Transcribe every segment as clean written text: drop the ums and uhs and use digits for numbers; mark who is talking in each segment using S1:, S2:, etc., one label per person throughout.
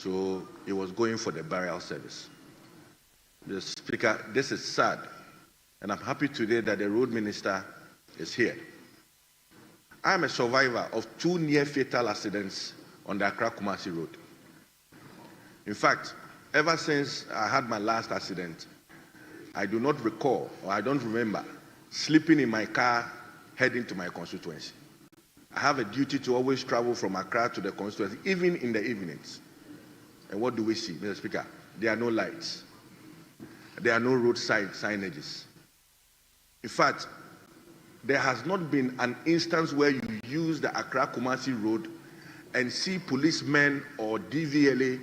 S1: So he was going for the burial service. The Speaker, this is sad, and I'm happy today that the road minister is here. I am a survivor of 2 near-fatal accidents on the Accra-Kumasi road. In fact, ever since I had my last accident, I do not recall, or I don't remember, sleeping in my car heading to my constituency. I have a duty to always travel from Accra to the constituency, even in the evenings. And what do we see, Mr. Speaker? There are no lights. There are no roadside signages. In fact, there has not been an instance where you use the Accra-Kumasi road and see policemen or DVLA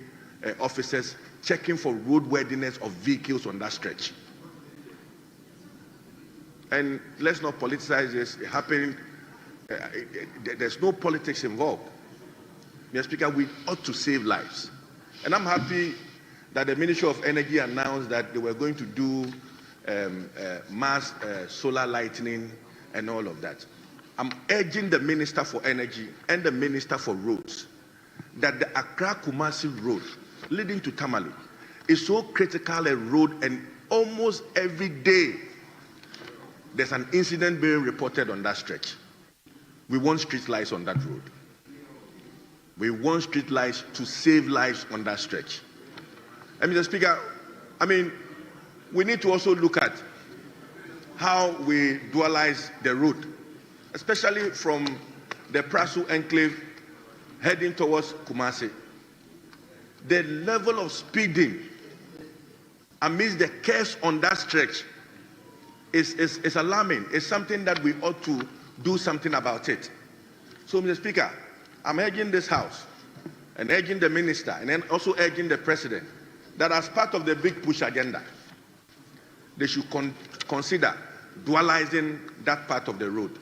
S1: officers checking for roadworthiness of vehicles on that stretch. And let's not politicize this. It happened. There's no politics involved. Mr. Speaker, we ought to save lives. And I'm happy that the Ministry of Energy announced that they were going to do mass solar lighting and all of that. I'm urging the Minister for Energy and the Minister for Roads that the Accra-Kumasi road leading to Tamale is so critical a road, and almost every day there's an incident being reported on that stretch. We want street lights on that road. We want street lights to save lives on that stretch. And Mr. Speaker, we need to also look at how we dualize the road, especially from the Prasu enclave heading towards Kumasi. The level of speeding amidst the chaos on that stretch is alarming. It's something that we ought to do something about it. So, Mr. Speaker, I'm urging this House and urging the Minister and then also urging the President that as part of the big push agenda, they should consider dualizing that part of the road.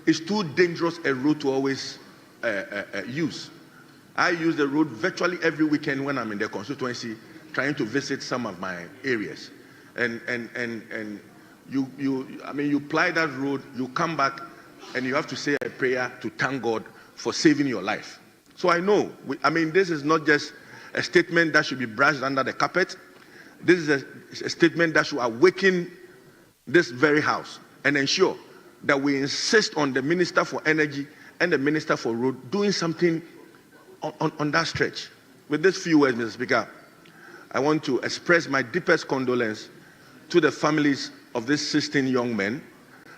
S1: It's too dangerous a road to always use. I use the road virtually every weekend when I'm in the constituency trying to visit some of my areas. And you ply that road, you come back, and you have to say a prayer to thank God for saving your life. So I know, this is not just a statement that should be brushed under the carpet. This is a statement that should awaken this very House and ensure that we insist on the Minister for Energy and the Minister for Road doing something on that stretch. With these few words, Mr. Speaker, I want to express my deepest condolence to the families of these 16 young men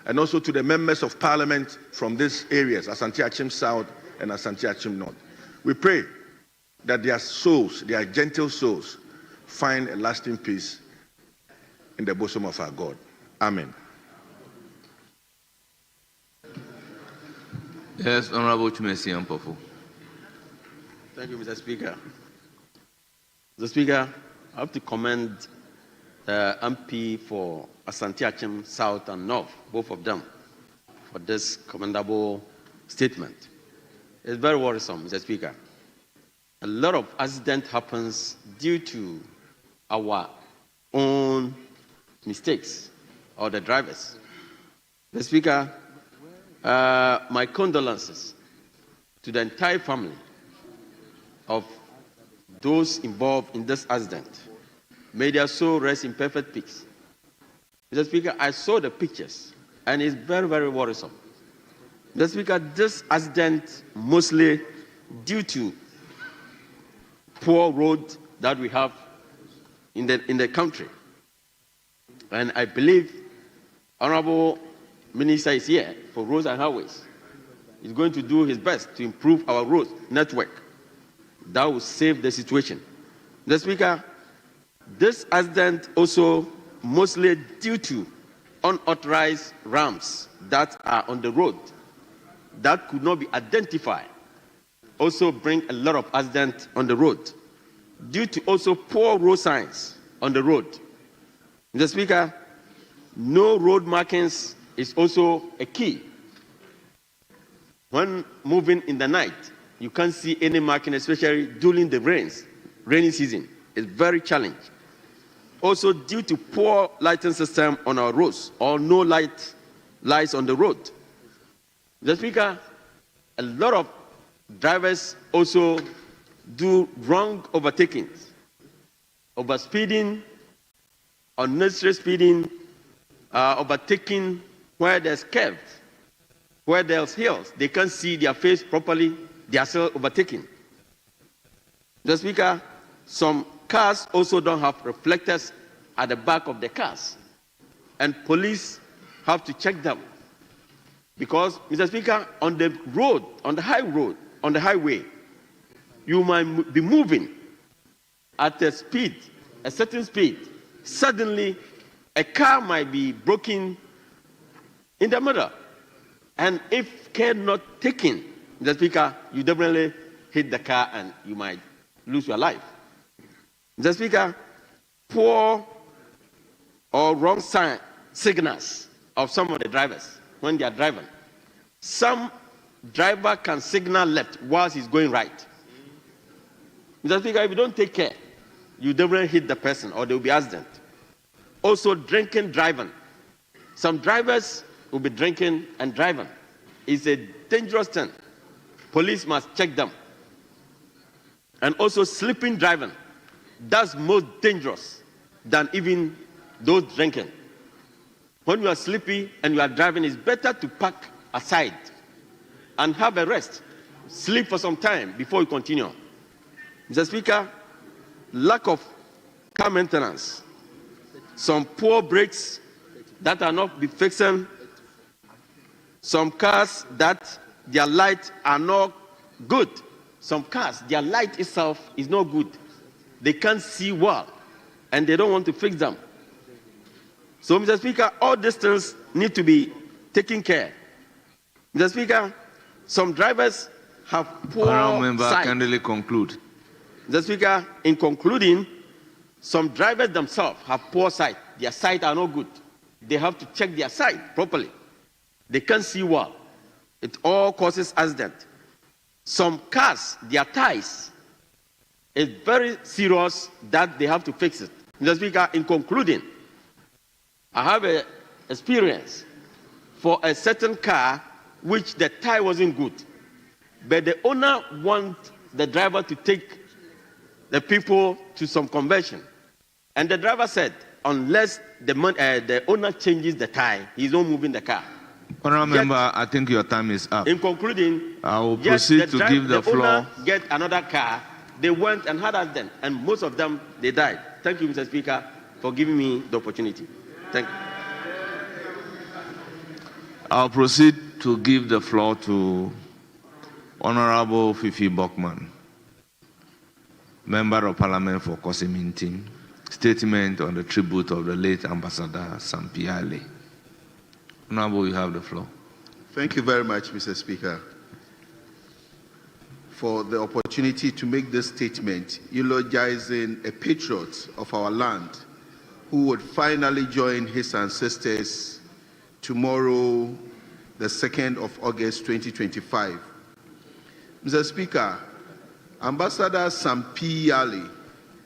S1: and also to the members of Parliament from these areas, Asante Achim South and Asante Achim North. We pray that their souls, their gentle souls, find a lasting peace in the bosom of our God. Amen.
S2: Yes, Honorable Chumesi Ampofu.
S3: Thank you, Mr. Speaker. Mr. Speaker, I have to commend the MP for Asante Achim South and North, both of them, for this commendable statement. It's very worrisome, Mr. Speaker. A lot of accident happens due to our own mistakes or the drivers. Mr. Speaker, my condolences to the entire family of those involved in this accident. May their soul rest in perfect peace. Mr. Speaker, I saw the pictures and it's very, very worrisome. Mr. Speaker, this accident mostly due to poor road that we have in the country. And I believe Honorable Minister is here for Roads and Highways. He's going to do his best to improve our road network. That will save the situation. Mr. Speaker, this accident also mostly due to unauthorized ramps that are on the road that could not be identified. Also bring a lot of accidents on the road due to also poor road signs on the road. Mr. Speaker, no road markings is also a key. When moving in the night, you can't see any marking, especially during the rainy season. It's very challenging. Also due to poor lighting system on our roads or no lights on the road. Mr. Speaker, a lot of drivers also do wrong overtakings, overspeeding, unnecessary speeding, overtaking where there's curves, where there's hills. They can't see their face properly, they are still overtaking. Mr. Speaker, some cars also don't have reflectors at the back of the cars, and police have to check them. Because, Mr. Speaker, on the road, on the highway, you might be moving at a speed, a certain speed. Suddenly, a car might be broken in the middle. And if care not taken, Mr. Speaker, you definitely hit the car and you might lose your life. Mr. Speaker, poor or wrong signals of some of the drivers when they are driving. Some driver can signal left whilst he's going right. Mr. Speaker, if you don't take care, you definitely hit the person or there will be accident. Also, drinking driving. Some drivers will be drinking and driving. It's a dangerous thing. Police must check them. And also sleeping driving. That's most dangerous than even those drinking. When you are sleepy and you are driving, it's better to park aside and have a rest. Sleep for some time before you continue. Mr. Speaker, lack of car maintenance. Some poor brakes that are not be fixing. Some cars that their lights are not good. Some cars, their light itself is not good. They can't see well, and they don't want to fix them. So, Mr. Speaker, all these things need to be taken care. Mr. Speaker, some drivers have poor sight.
S2: Kindly conclude.
S3: Mr. Speaker, in concluding, some drivers themselves have poor sight. Their sight are not good. They have to check their sight properly. They can't see well. It all causes accident. Some cars, their tires, is very serious that they have to fix it. Mr. Speaker, in concluding, I have an experience for a certain car which the tire wasn't good, but the owner wants the driver to take the people to some convention. And the driver said, unless the owner changes the tire, he's not moving the car.
S2: Honourable Member, I think your time is up.
S3: In concluding,
S2: I will proceed to give the floor.
S3: Owner get another car. They went and had accident, and most of them, they died. Thank you, Mr. Speaker, for giving me the opportunity. Thank you.
S2: I'll proceed to give the floor to Honourable Fifi Bokman, Member of Parliament for Kosimintin, statement on the tribute of the late Ambassador Sampi. Honourable, you have the floor.
S1: Thank you very much, Mr. Speaker, for the opportunity to make this statement eulogizing a patriot of our land who would finally join his ancestors tomorrow, the 2nd of August 2025. Mr. Speaker, Ambassador Sampi,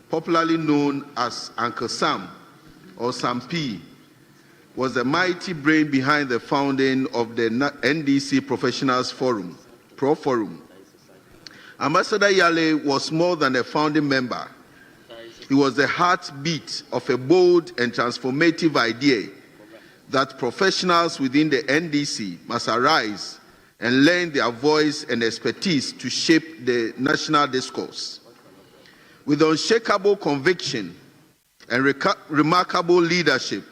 S1: popularly known as Uncle Sam or Sampi, was the mighty brain behind the founding of the NDC Professionals Forum, Pro Forum. Ambassador Yale was more than a founding member. He was the heartbeat of a bold and transformative idea that professionals within the NDC must arise and lend their voice and expertise to shape the national discourse. With unshakable conviction and remarkable leadership,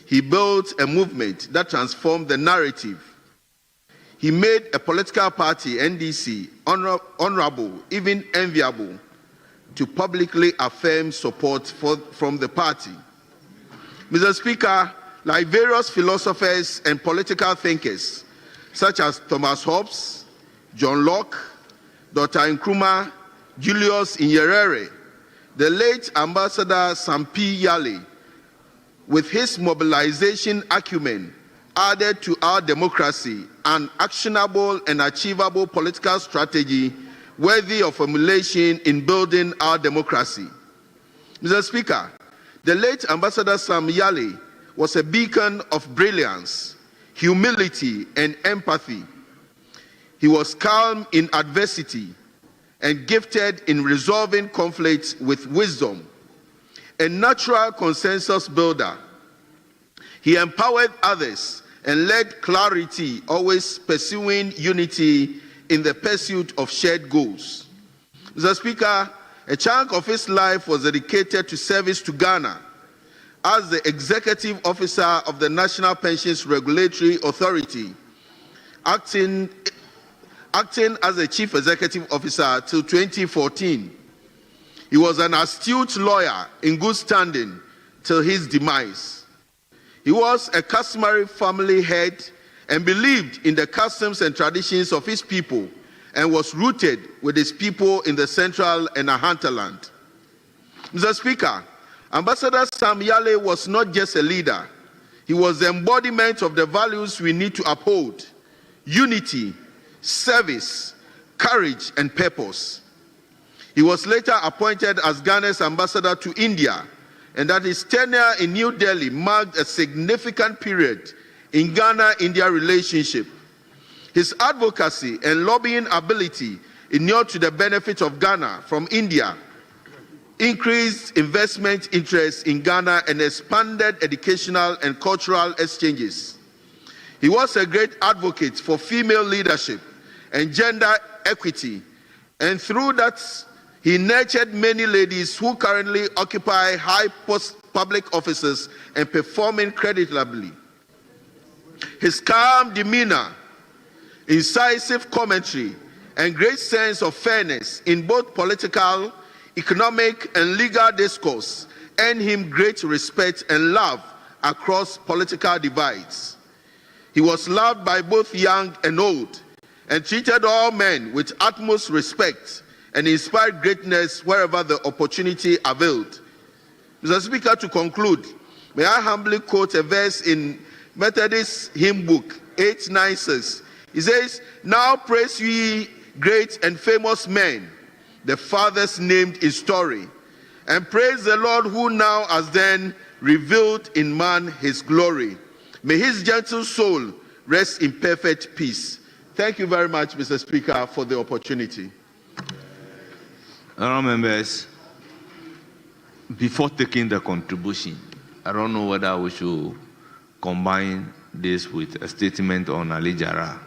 S1: he built a movement that transformed the narrative. He made a political party, NDC, honorable, even enviable, to publicly affirm support from the party. Mr. Speaker, like various philosophers and political thinkers, such as Thomas Hobbes, John Locke, Dr. Nkrumah, Julius Nyerere, the late Ambassador Sampi Yale, with his mobilization acumen, added to our democracy an actionable and achievable political strategy worthy of emulation in building our democracy. Mr. Speaker, the late Ambassador Sam Yale was a beacon of brilliance, humility, and empathy. He was calm in adversity
S4: and gifted in resolving conflicts with wisdom. A natural consensus builder, he empowered others and led clarity, always pursuing unity in the pursuit of shared goals. Mr. Speaker, a chunk of his life was dedicated to service to Ghana as the executive officer of the National Pensions Regulatory Authority, acting as the chief executive officer till 2014. He was an astute lawyer in good standing till his demise. He was a customary family head and believed in the customs and traditions of his people and was rooted with his people in the central and hinterland. Mr. Speaker, Ambassador Sam Yale was not just a leader. He was the embodiment of the values we need to uphold: unity, service, courage, and purpose. He was later appointed as Ghana's ambassador to India, and that his tenure in New Delhi marked a significant period in Ghana-India relationship. His advocacy and lobbying ability inured to the benefit of Ghana from India, increased investment interest in Ghana, and expanded educational and cultural exchanges. He was a great advocate for female leadership and gender equity, and through that, he nurtured many ladies who currently occupy high public offices and perform creditably. His calm demeanor, incisive commentary, and great sense of fairness in both political, economic, and legal discourse earned him great respect and love across political divides. He was loved by both young and old and treated all men with utmost respect and inspired greatness wherever the opportunity availed. Mr. Speaker, to conclude, may I humbly quote a verse in Methodist hymn book 896. It says, "Now praise ye great and famous men, the fathers named in story, and praise the Lord who now has then revealed in man his glory. May his gentle soul rest in perfect peace." Thank you very much, Mr. Speaker, for the opportunity.
S2: Honourable members, before taking the contribution, I don't know whether we should combine this with a statement on Ali Jara.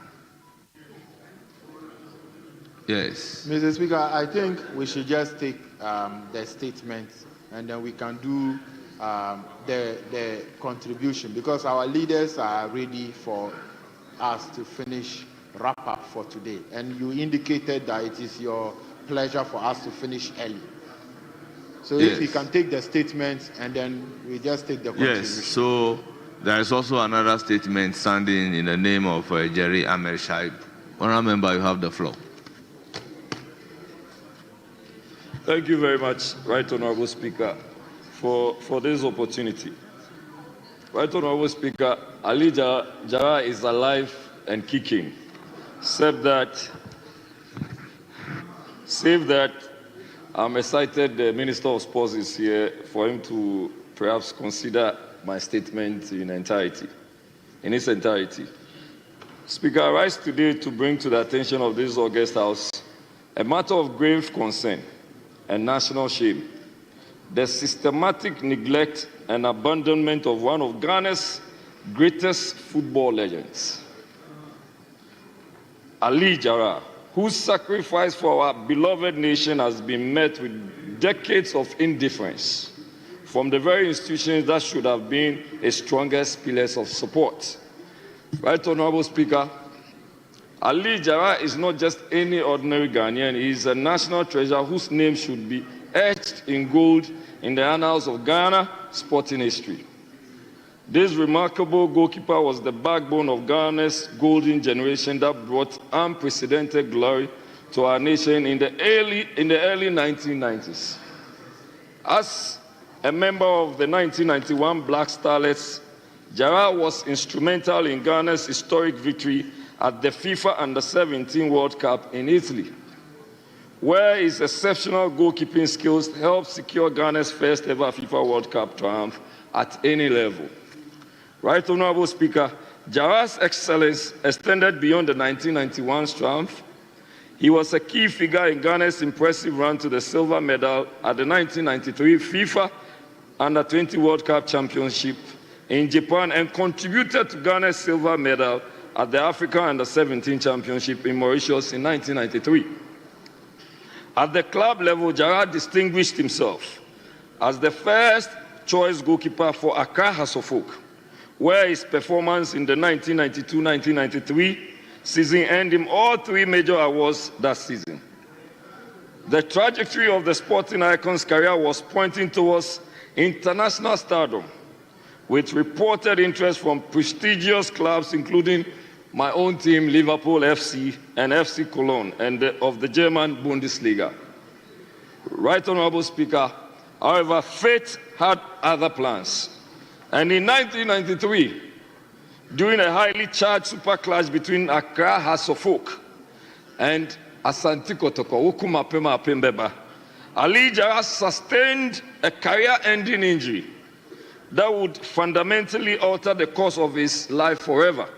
S2: Yes.
S5: Mr. Speaker, I think we should just take the statement and then we can do the contribution, because our leaders are ready for us to finish wrap up for today. And you indicated that it is your pleasure for us to finish early. So
S2: yes,
S5: if we can take the statement and then we just take the contribution.
S2: Yes, so there is also another statement standing in the name of Jerry Ahmed Shaib. Honourable member, you have the floor.
S6: Thank you very much, Right Honourable Speaker, for this opportunity. Right Honourable Speaker, Ali Jara is alive and kicking, save that I'm excited the Minister of Sports is here for him to perhaps consider my statement in its entirety. Speaker, I rise today to bring to the attention of this august House a matter of grave concern and national shame: the systematic neglect and abandonment of one of Ghana's greatest football legends, Ali Jara, whose sacrifice for our beloved nation has been met with decades of indifference from the very institutions that should have been its strongest pillars of support. Right Honourable Speaker, Ali Jara is not just any ordinary Ghanaian. He is a national treasure whose name should be etched in gold in the annals of Ghana sporting history. This remarkable goalkeeper was the backbone of Ghana's golden generation that brought unprecedented glory to our nation in the early 1990s. As a member of the 1991 Black Starlets, Jara was instrumental in Ghana's historic victory at the FIFA Under-17 World Cup in Italy, where his exceptional goalkeeping skills helped secure Ghana's first ever FIFA World Cup triumph at any level. Right Honourable Speaker, Jara's excellence extended beyond the 1991 triumph. He was a key figure in Ghana's impressive run to the silver medal at the 1993 FIFA Under-20 World Cup Championship in Japan and contributed to Ghana's silver medal at the Africa Under-17 Championship in Mauritius in 1993. At the club level, Gerard distinguished himself as the first choice goalkeeper for Accra Hearts of Oak, where his performance in the 1992-1993 season earned him all 3 major awards that season. The trajectory of the sporting icon's career was pointing towards international stardom, with reported interest from prestigious clubs including my own team, Liverpool FC and FC Cologne, and of the German Bundesliga. Right Honorable Speaker, however, fate had other plans. And in 1993, during a highly charged super clash between Accra Hearts of Oak and Asante Kotoko, Ukumapema Apembeba, Ali Gerard sustained a career-ending injury that would fundamentally alter the course of his life forever.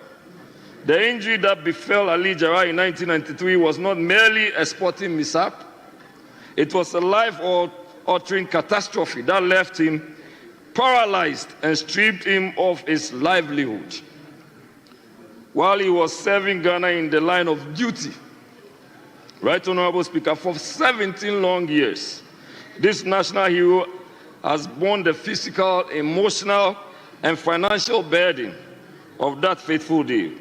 S6: The injury that befell Ali Gerard in 1993 was not merely a sporting mishap, it was a life-altering catastrophe that left him paralyzed and stripped him of his livelihood while he was serving Ghana in the line of duty. Right Honorable Speaker, for 17 long years, this national hero has borne the physical, emotional, and financial burden of that fateful day,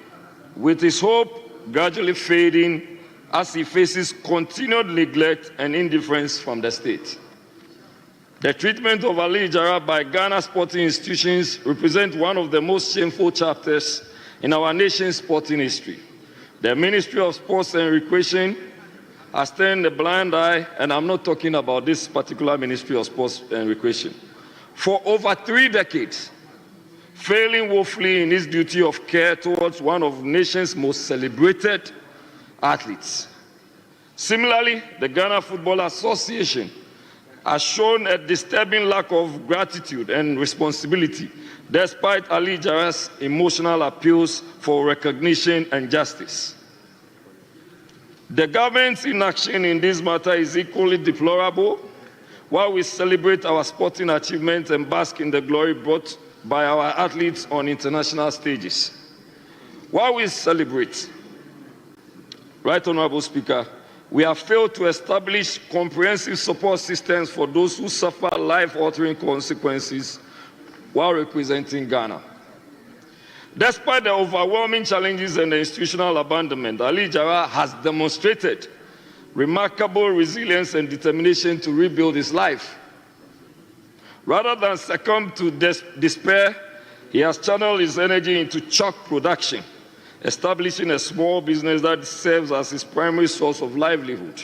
S6: with his hope gradually fading as he faces continued neglect and indifference from the state. The treatment of Ali Gerard by Ghana sporting institutions represents one of the most shameful chapters in our nation's sporting history. The Ministry of Sports and Recreation has turned a blind eye, and I'm not talking about this particular Ministry of Sports and Recreation, for over 3 decades, failing woefully in its duty of care towards one of the nation's most celebrated athletes. Similarly, the Ghana Football Association has shown a disturbing lack of gratitude and responsibility despite Ali Gerard's emotional appeals for recognition and justice. The government's inaction in this matter is equally deplorable. While we celebrate our sporting achievements and bask in the glory brought by our athletes on international stages, while we celebrate, Right Honorable Speaker, we have failed to establish comprehensive support systems for those who suffer life-altering consequences while representing Ghana. Despite the overwhelming challenges and the institutional abandonment, Ali Gerard has demonstrated remarkable resilience and determination to rebuild his life. Rather than succumb to despair, he has channeled his energy into chalk production, establishing a small business that serves as his primary source of livelihood.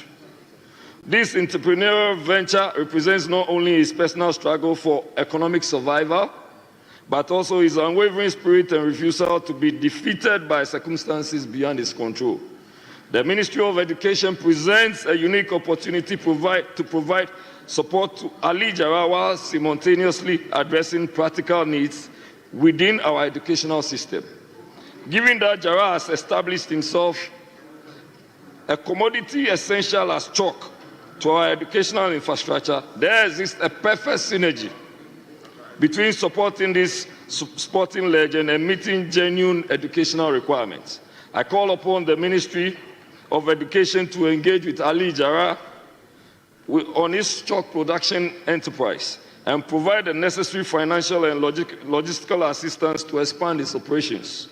S6: This entrepreneurial venture represents not only his personal struggle for economic survival, but also his unwavering spirit and refusal to be defeated by circumstances beyond his control. The Ministry of Education presents a unique opportunity to provide support to Ali Gerard while simultaneously addressing practical needs within our educational system. Given that Gerard has established himself a commodity essential as chalk to our educational infrastructure, there exists a perfect synergy between supporting this sporting legend and meeting genuine educational requirements. I call upon the Ministry of Education to engage with Ali Gerard on his chalk production enterprise and provide the necessary financial and logistical assistance to expand its operations.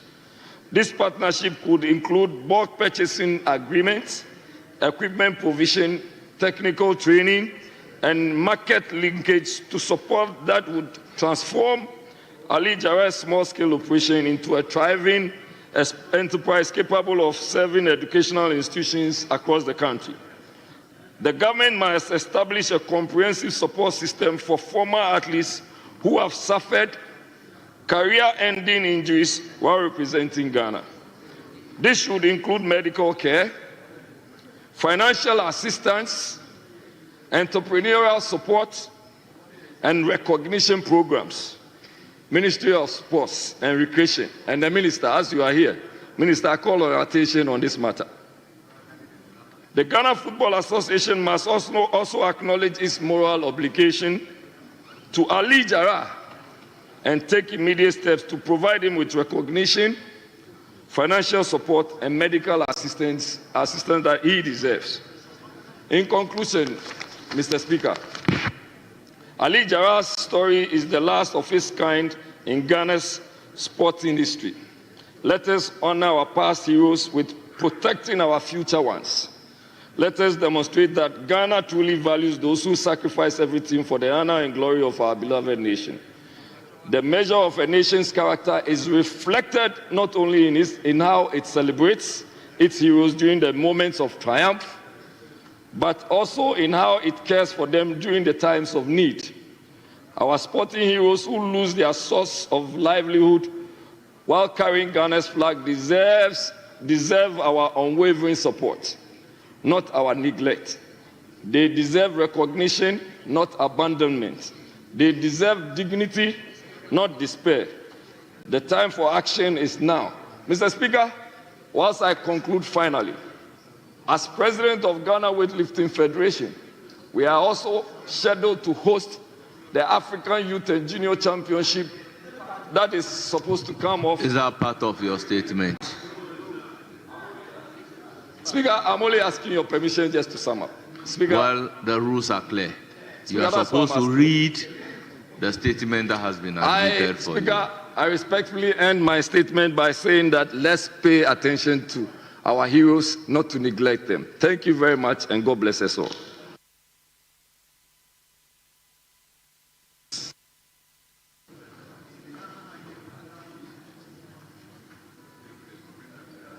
S6: This partnership could include bulk purchasing agreements, equipment provision, technical training, and market linkage to support that would transform Ali Gerard's small-scale operation into a thriving enterprise capable of serving educational institutions across the country. The government must establish a comprehensive support system for former athletes who have suffered career-ending injuries while representing Ghana. This should include medical care, financial assistance, entrepreneurial support, and recognition programs. Ministry of Sports and Recreation, and the Minister, as you are here, Minister, I call your attention on this matter. The Ghana Football Association must also acknowledge its moral obligation to Ali Jarrah and take immediate steps to provide him with recognition, financial support, and medical assistance that he deserves. In conclusion, Mr. Speaker, Ali Jarrah's story is the last of its kind in Ghana's sporting history. Let us honor our past heroes with protecting our future ones. Let us demonstrate that Ghana truly values those who sacrifice everything for the honor and glory of our beloved nation. The measure of a nation's character is reflected not only in how it celebrates its heroes during the moments of triumph, but also in how it cares for them during the times of need. Our sporting heroes who lose their source of livelihood while carrying Ghana's flag deserve our unwavering support, not our neglect. They deserve recognition, not abandonment. They deserve dignity, not despair. The time for action is now. Mr. Speaker, whilst I conclude finally, as president of Ghana Weightlifting Federation, we are also scheduled to host the African Youth and Junior Championship that is supposed to come off.
S2: Is that part of your statement?
S6: Speaker, I'm only asking your permission just to sum up. Speaker,
S2: well, the rules are clear.
S6: Speaker,
S2: you are supposed to read the statement that has been admitted for
S6: Speaker,
S2: you.
S6: I respectfully end my statement by saying that let's pay attention to our heroes, not to neglect them. Thank you very much, and God bless us all.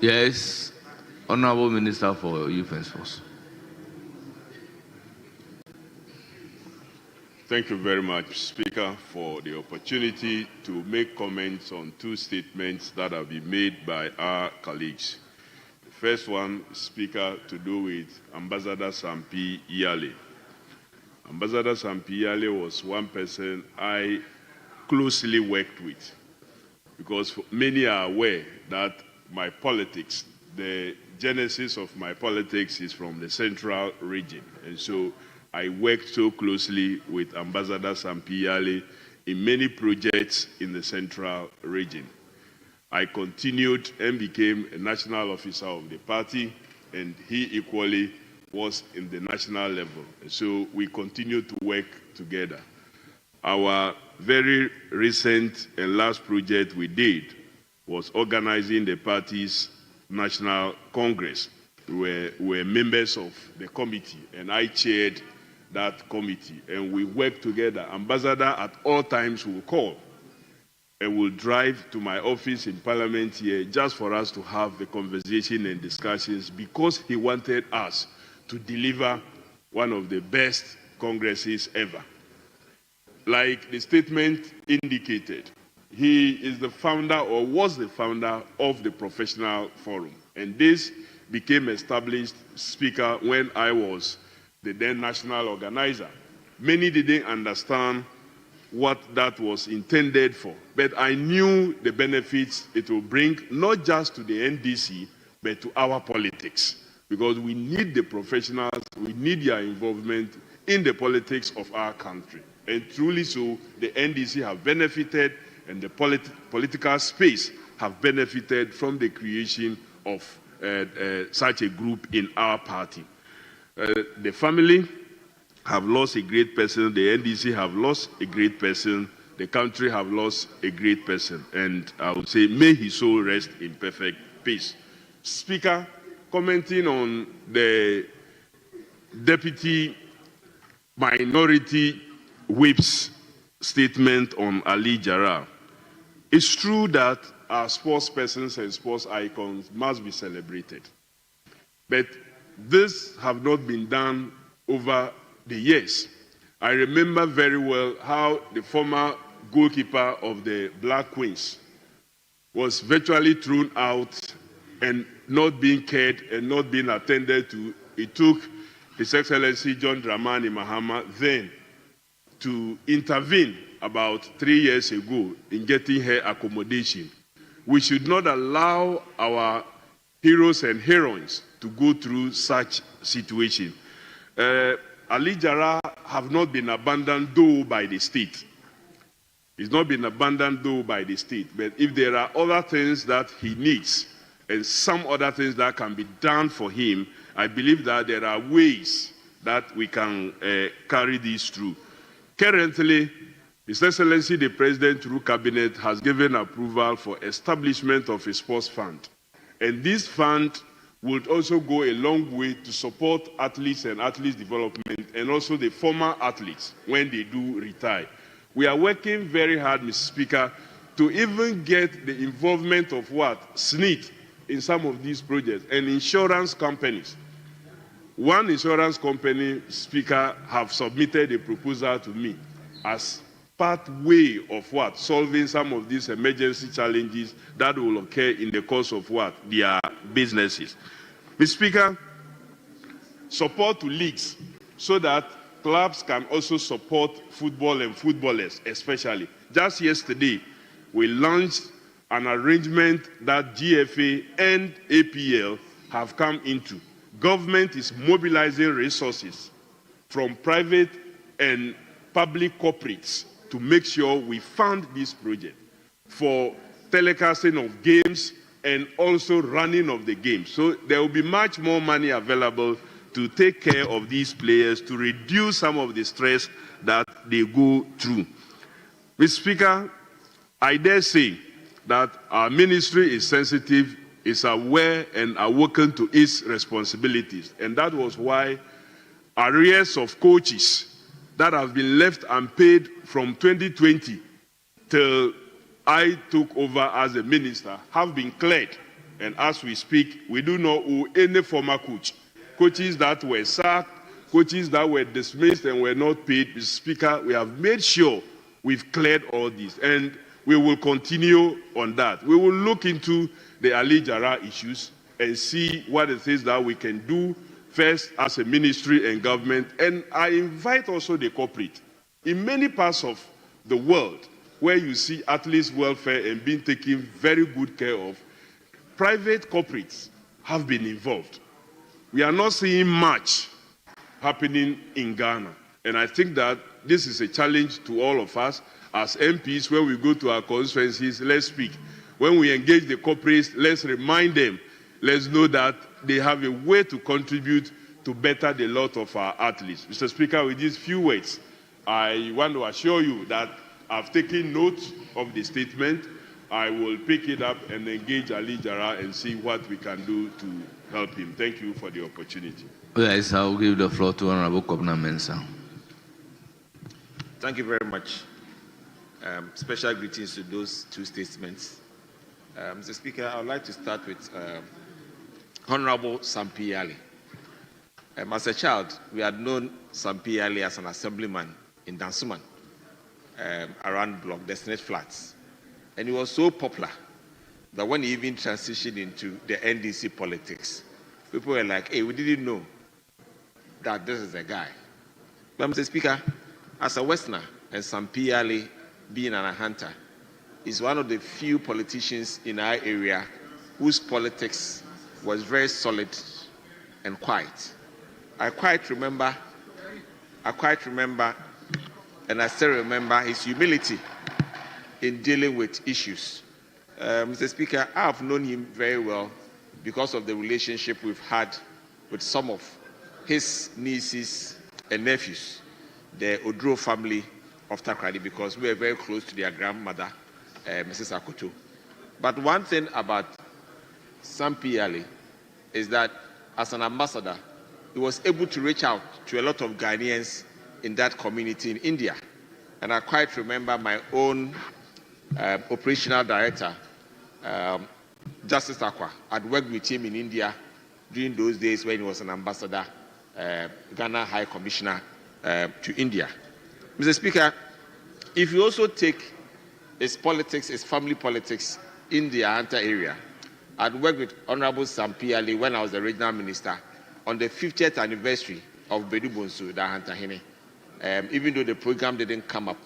S2: Yes, Honorable Minister for Youth and Sports.
S7: Thank you very much, Speaker, for the opportunity to make comments on two statements that have been made by our colleagues. The first one, Speaker, to do with Ambassador Sampi Yale. Ambassador Sampi Yale was one person I closely worked with, because many are aware that my politics, the genesis of my politics is from the central region. And so I worked so closely with Ambassador Sampi Yale in many projects in the central region. I continued and became a national officer of the party, and he equally was in the national level. And so we continued to work together. Our very recent and last project we did was organizing the party's National Congress. We were members of the committee, and I chaired that committee, and we worked together. Ambassador at all times will call and will drive to my office in Parliament here just for us to have the conversation and discussions, because he wanted us to deliver one of the best congresses ever. Like the statement indicated, he is the founder, or was the founder, of the Professional Forum. And this became established, Speaker, when I was the then national organizer. Many didn't understand what that was intended for, but I knew the benefits it will bring, not just to the NDC, but to our politics. Because we need the professionals, we need their involvement in the politics of our country. And truly so, the NDC have benefited, and the political space have benefited from the creation of such a group in our party. The family have lost a great person, the NDC have lost a great person, the country have lost a great person, and I would say, may his soul rest in perfect peace. Speaker, commenting on the Deputy Minority Whip's statement on Ali Jarrah, it's true that our sports persons and sports icons must be celebrated. But this have not been done over the years. I remember very well how the former goalkeeper of the Black Queens was virtually thrown out and not being cared and not being attended to. It took His Excellency John Dramani Mahama then to intervene about 3 years ago in getting her accommodation. We should not allow our heroes and heroines to go through such situation. Ali Jara have not been abandoned though by the state. He's not been abandoned though by the state. But if there are other things that he needs and some other things that can be done for him, I believe that there are ways that we can carry this through. Currently, His Excellency the President through Cabinet has given approval for establishment of a sports fund. And this fund would also go a long way to support athletes and athletes development and also the former athletes when they do retire. We are working very hard, Mr. Speaker, to even get the involvement of SNIT in some of these projects and insurance companies. One insurance company, Speaker, have submitted a proposal to me as pathway of solving some of these emergency challenges that will occur in the course of their businesses. Mr. Speaker, support to leagues so that clubs can also support football and footballers, especially. Just yesterday, we launched an arrangement that GFA and APL have come into. Government is mobilizing resources from private and public corporates to make sure we fund this project for telecasting of games and also running of the games. So there will be much more money available to take care of these players, to reduce some of the stress that they go through. Mr. Speaker, I dare say that our ministry is sensitive, is aware and awoken to its responsibilities. And that was why arrears of coaches that have been left unpaid from 2020 till I took over as a minister have been cleared. And as we speak, we do not owe any former coach. Coaches that were sacked, coaches that were dismissed and were not paid. Mr. Speaker, we have made sure we've cleared all this. And we will continue on that. We will look into the Ali Jara issues and see what it is that we can do first as a ministry and government. And I invite also the corporate. In many parts of the world where you see athletes' welfare and being taken very good care of, private corporates have been involved. We are not seeing much happening in Ghana. And I think that this is a challenge to all of us as MPs. When we go to our constituencies, let's speak. When we engage the corporates, let's remind them, let's know that they have a way to contribute to better the lot of our athletes. Mr. Speaker, with these few words, I want to assure you that I've taken note of the statement. I will pick it up and engage Ali Jara and see what we can do to help him. Thank you for the opportunity.
S2: Yes, I will give the floor to Honorable Kobna Mensah.
S8: Thank you very much. Special greetings to those two statements. Mr. Speaker, I would like to start with Honorable Sampi. As a child, we had known Sampi as an assemblyman in Dansuman, around Block Destinate Flats. And he was so popular that when he even transitioned into the NDC politics, people were like, hey, we didn't know that this is a guy. But Mr. Speaker, as a Westerner, and Sampi being an hunter, is one of the few politicians in our area whose politics was very solid and quiet. I quite remember, and I still remember his humility in dealing with issues. Mr. Speaker, I have known him very well because of the relationship we've had with some of his nieces and nephews, the Odro family of Takrady, because we are very close to their grandmother, Mrs. Akoto. But one thing about Sampi is that as an ambassador, he was able to reach out to a lot of Ghanaians in that community in India. And I quite remember my own operational director, Justice Akwa. I'd worked with him in India during those days when he was an ambassador, Ghana High Commissioner to India. Mr. Speaker, if you also take his politics, his family politics in the Ahanta area, I'd worked with Honorable Sampi when I was the regional minister on the 50th anniversary of Bedu Bonsu, the Ahanta Hene. Even though the program didn't come up,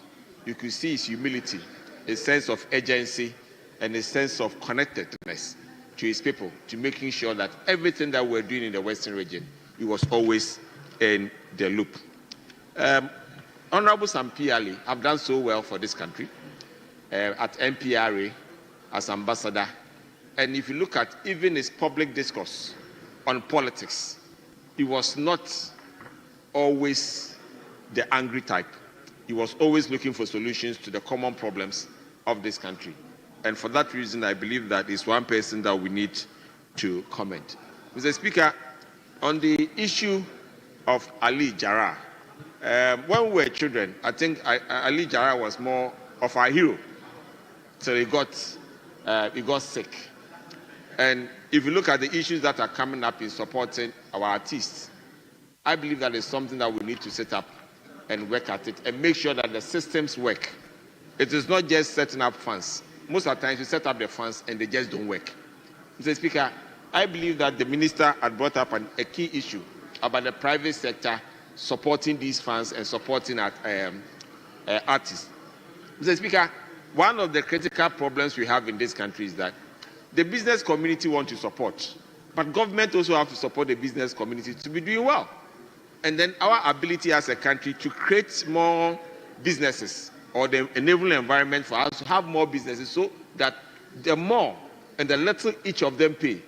S8: you could see his humility, his sense of urgency, and his sense of connectedness to his people, to making sure that everything that we're doing in the Western region, he was always in the loop. Honorable Sampi Ali have done so well for this country at MPRA as ambassador. And if you look at even his public discourse on politics, he was not always the angry type. He was always looking for solutions to the common problems of this country. And for that reason, I believe that he's one person that we need to comment. Mr. Speaker, on the issue of Ali Jarrah, when we were children, I think Ali Jarrah was more of our hero. So he got sick. And if you look at the issues that are coming up in supporting our artists, I believe that is something that we need to set up and work at it and make sure that the systems work. It is not just setting up funds. Most of the times we set up the funds and they just don't work. Mr. Speaker, I believe that the minister had brought up a key issue about the private sector supporting these funds and supporting artists. Mr. Speaker, one of the critical problems we have in this country is that the business community wants to support, but government also have to support the business community to be doing well. And then our ability as a country to create more businesses or the enabling environment for us to have more businesses so that the more and the little each of them pay,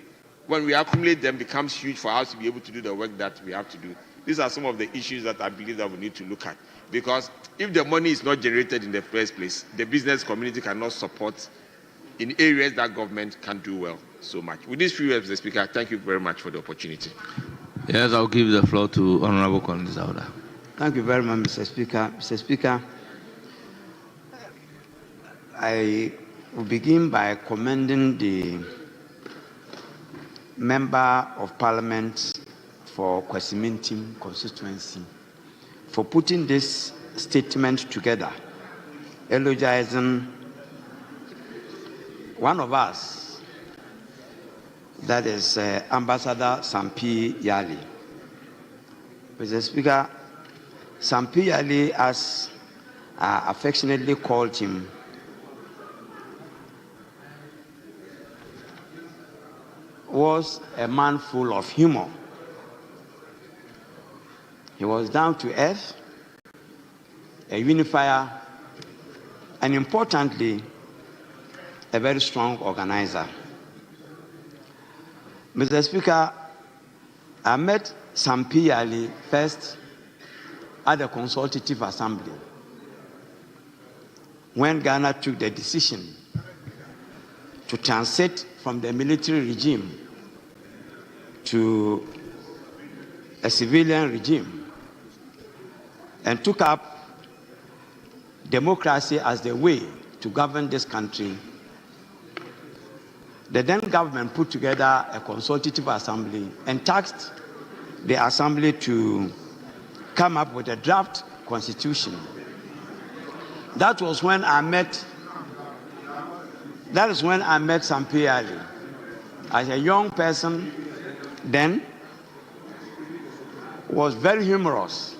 S8: when we accumulate them, becomes huge for us to be able to do the work that we have to do. These are some of the issues that I believe that we need to look at. Because if the money is not generated in the first place, the business community cannot support in areas that government can do well so much. With these few words, Mr. Speaker, thank you very much for the opportunity.
S2: Yes, I'll give the floor to Honorable Colin Zauda.
S9: Thank you very much, Mr. Speaker. Mr. Speaker, I will begin by commending the Member of Parliament for Kwesimintim constituency for putting this statement together, eulogizing one of us, that is Ambassador Sampi Yali. Mr. Speaker, Sampi Yali, as I affectionately called him, was a man full of humor. He was down to earth, a unifier, and importantly, a very strong organizer. Mr. Speaker, I met Sampi Yali first at the Consultative Assembly when Ghana took the decision to transit from the military regime to a civilian regime and took up democracy as the way to govern this country. The then government put together a consultative assembly and tasked the assembly to come up with a draft constitution. That is when I met Sampi Yali as a young person. Then was very humorous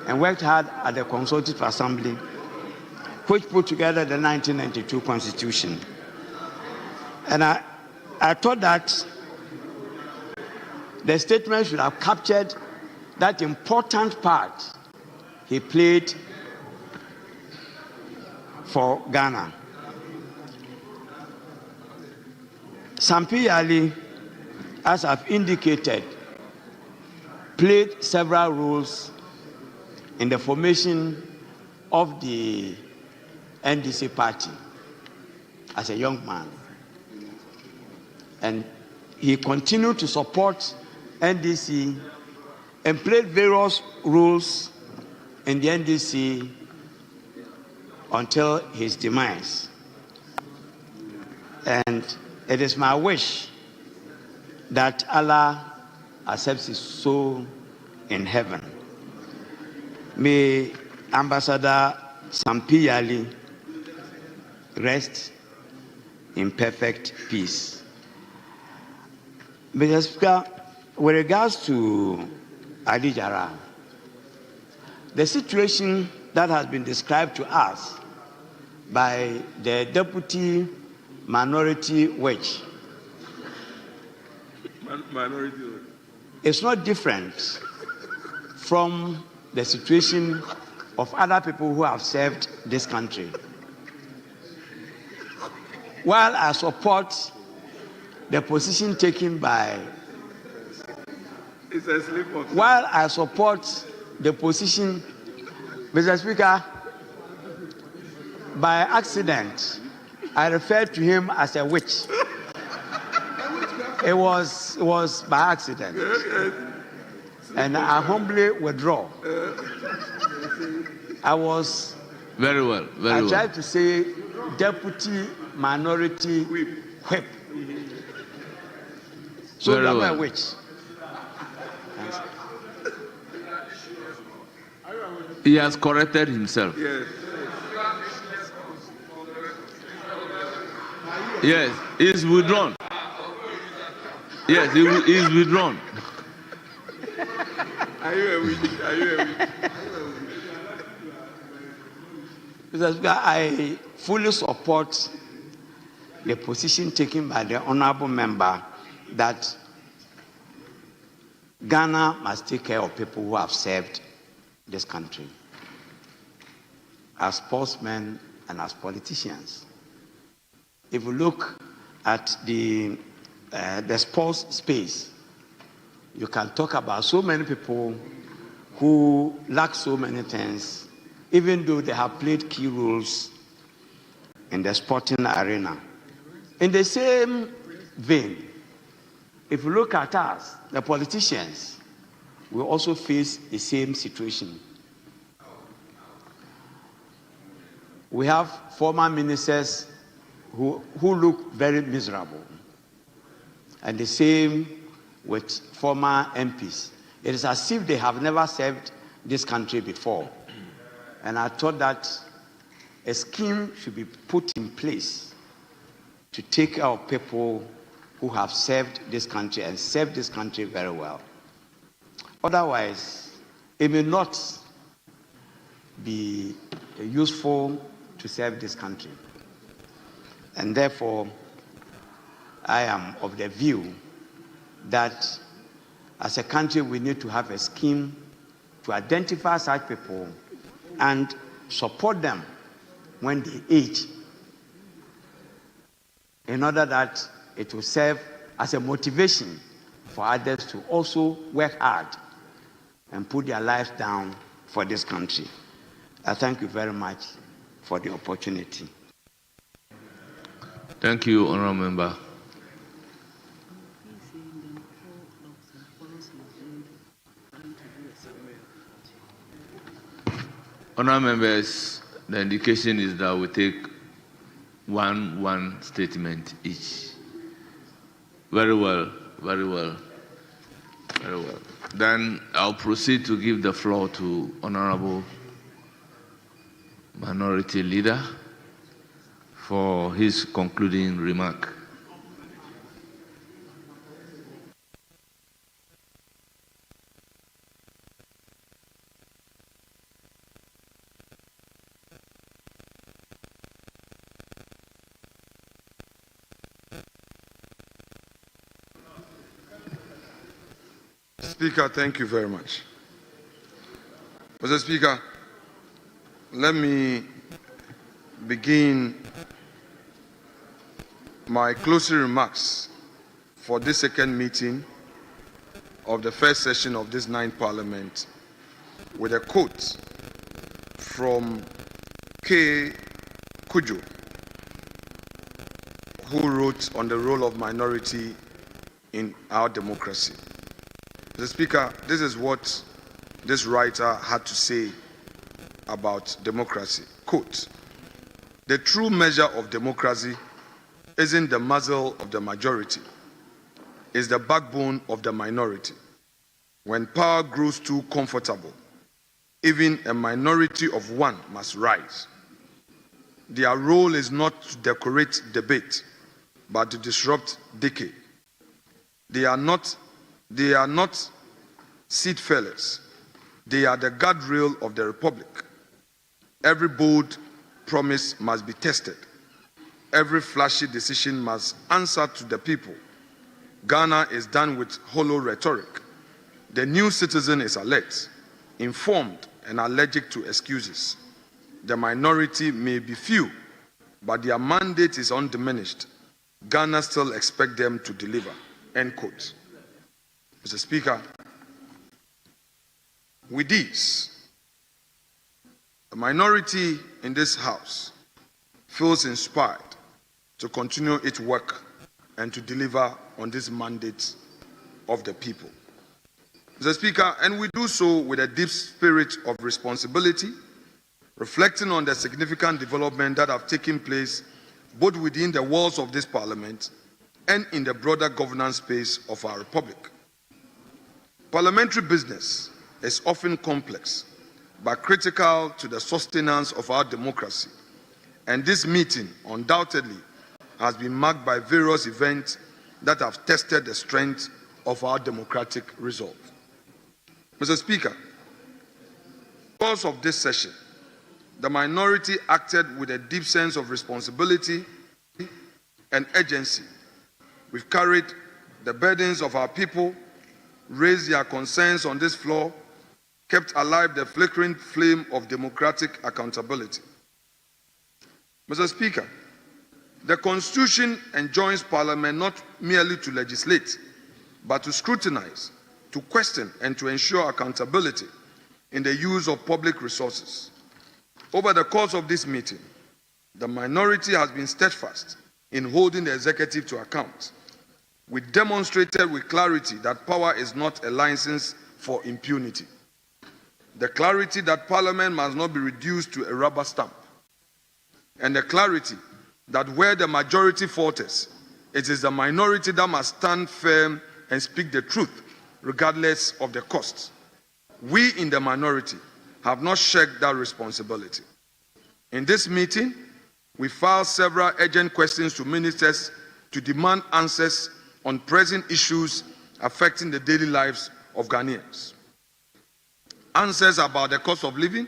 S9: and worked hard at the Consultative Assembly, which put together the 1992 Constitution. And I thought that the statement should have captured that important part he played for Ghana. Sampi Yali, as I've indicated, played several roles in the formation of the NDC party as a young man. And he continued to support NDC and played various roles in the NDC until his demise. And it is my wish that Allah accepts his soul in heaven. May Ambassador Sampi Yali rest in perfect peace. Mr. Speaker, with regards to Ali Jarrah, the situation that has been described to us by the Deputy Minority Whip is not different from the situation of other people who have served this country. While I support the position taken by While I support the position, Mr. Speaker, by accident, I referred to him as a witch. It was by accident. And I humbly withdraw. I was...
S2: Very well, very well.
S9: I tried to say deputy minority whip. So
S2: very
S9: you are
S2: well.
S9: a witch.
S2: He has corrected himself.
S1: Yes.
S2: Yes, he's withdrawn. Yes, he is withdrawn.
S1: Are you a witch? Are you a witch?
S9: Mr. Speaker, I fully support the position taken by the honorable member that Ghana must take care of people who have served this country as sportsmen and as politicians. If we look at the sports space, you can talk about so many people who lack so many things, even though they have played key roles in the sporting arena. In the same vein, if you look at us, the politicians, we also face the same situation. We have former ministers who look very miserable. And the same with former MPs. It is as if they have never served this country before. And I thought that a scheme should be put in place to take care of people who have served this country and served this country very well. Otherwise, it may not be useful to serve this country. And therefore, I am of the view that as a country, we need to have a scheme to identify such people and support them when they age, in order that it will serve as a motivation for others to also work hard and put their lives down for this country. I thank you very much for the opportunity.
S2: Thank you, Honourable Member. Honourable Members, the indication is that we take one statement each. Very well, very well, very well. Then I'll proceed to give the floor to Honourable Minority Leader for his concluding remark.
S1: Speaker, thank you very much. Mr. Speaker, let me begin my closing remarks for this second meeting of the first session of this ninth Parliament with a quote from K. Kujo, who wrote on the role of minority in our democracy. Mr. Speaker, this is what this writer had to say about democracy. Quote, "The true measure of democracy isn't the muzzle of the majority, it's the backbone of the minority. When power grows too comfortable, even a minority of one must rise. Their role is not to decorate debate, but to disrupt decay. They are not seat fillers. They are the guardrail of the republic. Every bold promise must be tested. Every flashy decision must answer to the people.
S4: Ghana is done with hollow rhetoric. The new citizen is alert, informed, and allergic to excuses. The minority may be few, but their mandate is undiminished. Ghana still expects them to deliver. End quote. Mr. Speaker, with this, the minority in this House feels inspired to continue its work and to deliver on this mandate of the people. Mr. Speaker, and we do so with a deep spirit of responsibility, reflecting on the significant development that have taken place both within the walls of this Parliament and in the broader governance space of our Republic. Parliamentary business is often complex, but critical to the sustenance of our democracy, and this meeting undoubtedly has been marked by various events that have tested the strength of our democratic resolve. Mr. Speaker, because of this session, the minority acted with a deep sense of responsibility and urgency. We've carried the burdens of our people, raised their concerns on this floor, kept alive the flickering flame of democratic accountability. Mr. Speaker, the Constitution enjoins Parliament not merely to legislate, but to scrutinize, to question, and to ensure accountability in the use of public resources. Over the course of this meeting, the minority has been steadfast in holding the executive to account. We demonstrated with clarity that power is not a license for impunity. The clarity that Parliament must not be reduced to a rubber stamp. And the clarity that where the majority falters, it is the minority that must stand firm and speak the truth, regardless of the cost. We in the minority have not shirked that responsibility. In this meeting, we filed several urgent questions to ministers to demand answers on pressing issues affecting the daily lives of Ghanaians. Answers about the cost of living,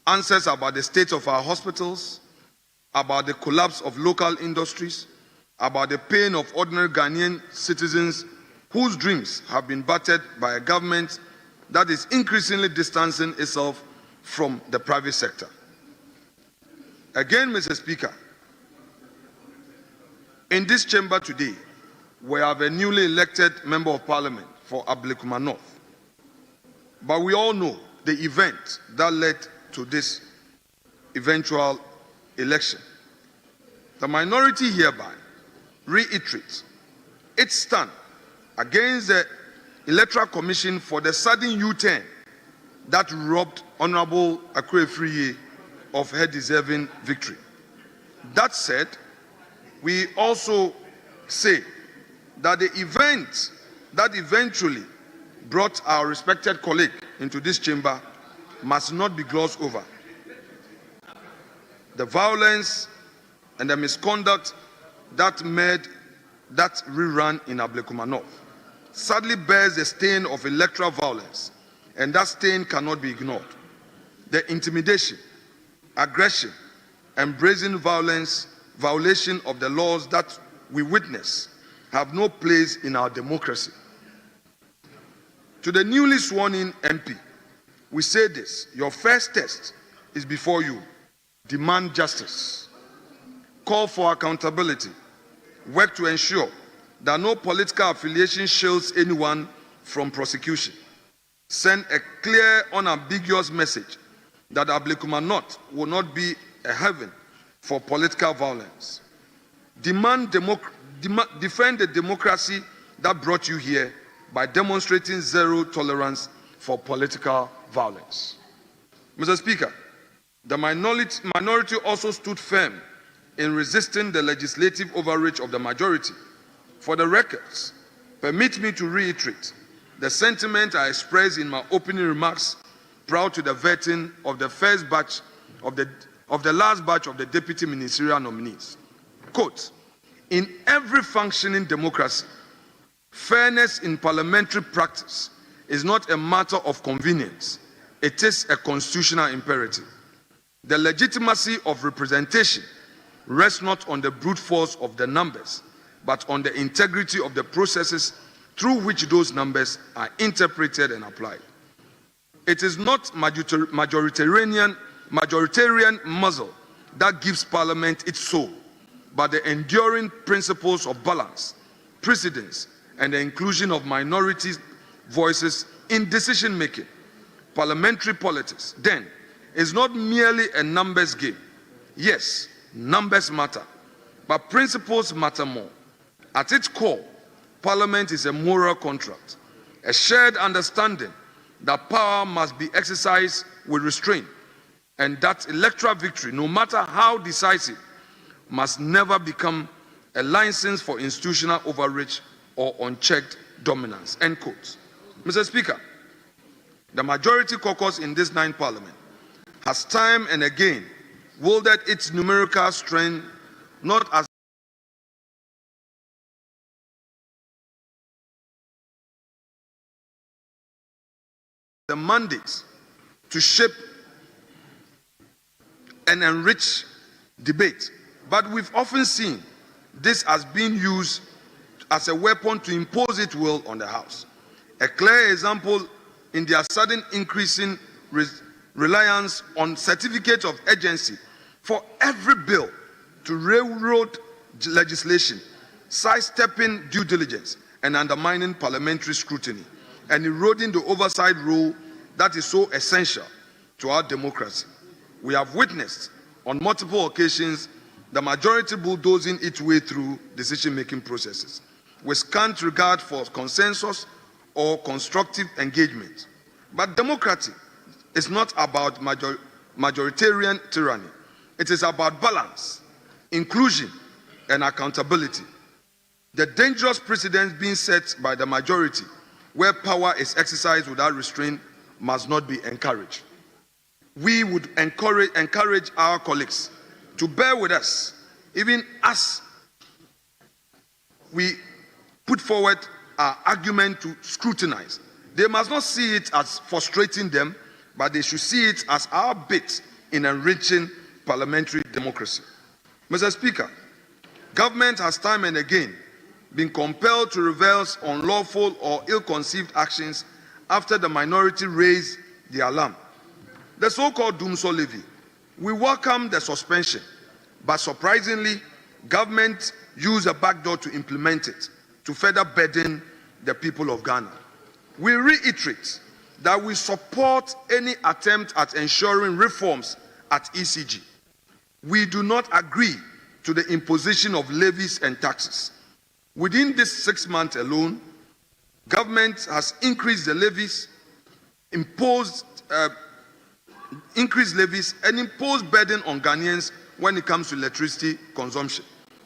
S4: answers about the state of our hospitals, about the collapse of local industries, about the pain of ordinary Ghanaian citizens whose dreams have been battered by a government that is increasingly distancing itself from the private sector. Again, Mr. Speaker, in this chamber today, we have a newly elected member of Parliament for Ablekuma North. But we all know the event that led to this eventual election. The minority hereby reiterates its stand against the Electoral Commission for the sudden U-turn that robbed Honorable Akure-Friye of her deserving victory. That said, we also say that the event that eventually brought our respected colleague into this chamber must not be glossed over. The violence and the misconduct that made that rerun in Ablekuma North sadly bears the stain of electoral violence, and that stain cannot be ignored. The intimidation, aggression, and brazen violation of the laws that we witness have no place in our democracy. To the newly sworn-in MP, we say this: your first test is before you. Demand justice. Call for accountability. Work to ensure that no political affiliation shields anyone from prosecution. Send a clear, unambiguous message that Ablekuma North will not be a haven for political violence. Defend the democracy that brought you here by demonstrating zero tolerance for political violence. Mr. Speaker, the minority also stood firm in resisting the legislative overreach of the majority. For the records, permit me to reiterate the sentiment I expressed in my opening remarks prior to the vetting of the first batch of the last batch of the deputy ministerial nominees. Quote, in every functioning democracy, fairness in parliamentary practice is not a matter of convenience. It is a constitutional imperative. The legitimacy of representation rests not on the brute force of the numbers,
S10: but on the integrity of the processes through which those numbers are interpreted and applied. It is not majoritarian muscle that gives Parliament its soul, but the enduring principles of balance, precedence, and the inclusion of minority voices in decision-making. Parliamentary politics, then, is not merely a numbers game. Yes, numbers matter, but principles matter more. At its core, Parliament is a moral contract, a shared understanding that power must be exercised with restraint, and that electoral victory, no matter how decisive, must never become a license for institutional overreach or unchecked dominance. End quote. Mr. Speaker, the majority caucus in this 9th Parliament has time and again wielded its numerical strength not as the mandate to shape and enrich debate, but we've often seen this as being used as a weapon to impose its will on the House. A clear example in their sudden increasing reliance on certificate of urgency for every bill to railroad legislation, sidestepping due diligence and undermining parliamentary scrutiny, and eroding the oversight role that is so essential to our democracy. We have witnessed on multiple occasions the majority bulldozing its way through decision-making processes with scant regard for consensus or constructive engagement. But democracy is not about majoritarian tyranny. It is about balance, inclusion, and accountability. The dangerous precedents being set by the majority, where power is exercised without restraint, must not be encouraged. We would encourage our colleagues to bear with us, even as we put forward our argument to scrutinize. They must not see it as frustrating them, but they should see it as our bit in enriching parliamentary democracy. Mr. Speaker, government has time and again been compelled to reverse unlawful or ill-conceived actions after the minority raised the alarm. The so-called Doomsday levy, we welcome the suspension, but surprisingly, government used a backdoor to implement it to further burden the people of Ghana. We reiterate that we support any attempt at ensuring reforms at ECG. We do not agree to the imposition of levies and taxes. Within this 6 months alone, government has increased the levies, increased levies and imposed burden on Ghanaians when it comes to electricity consumption.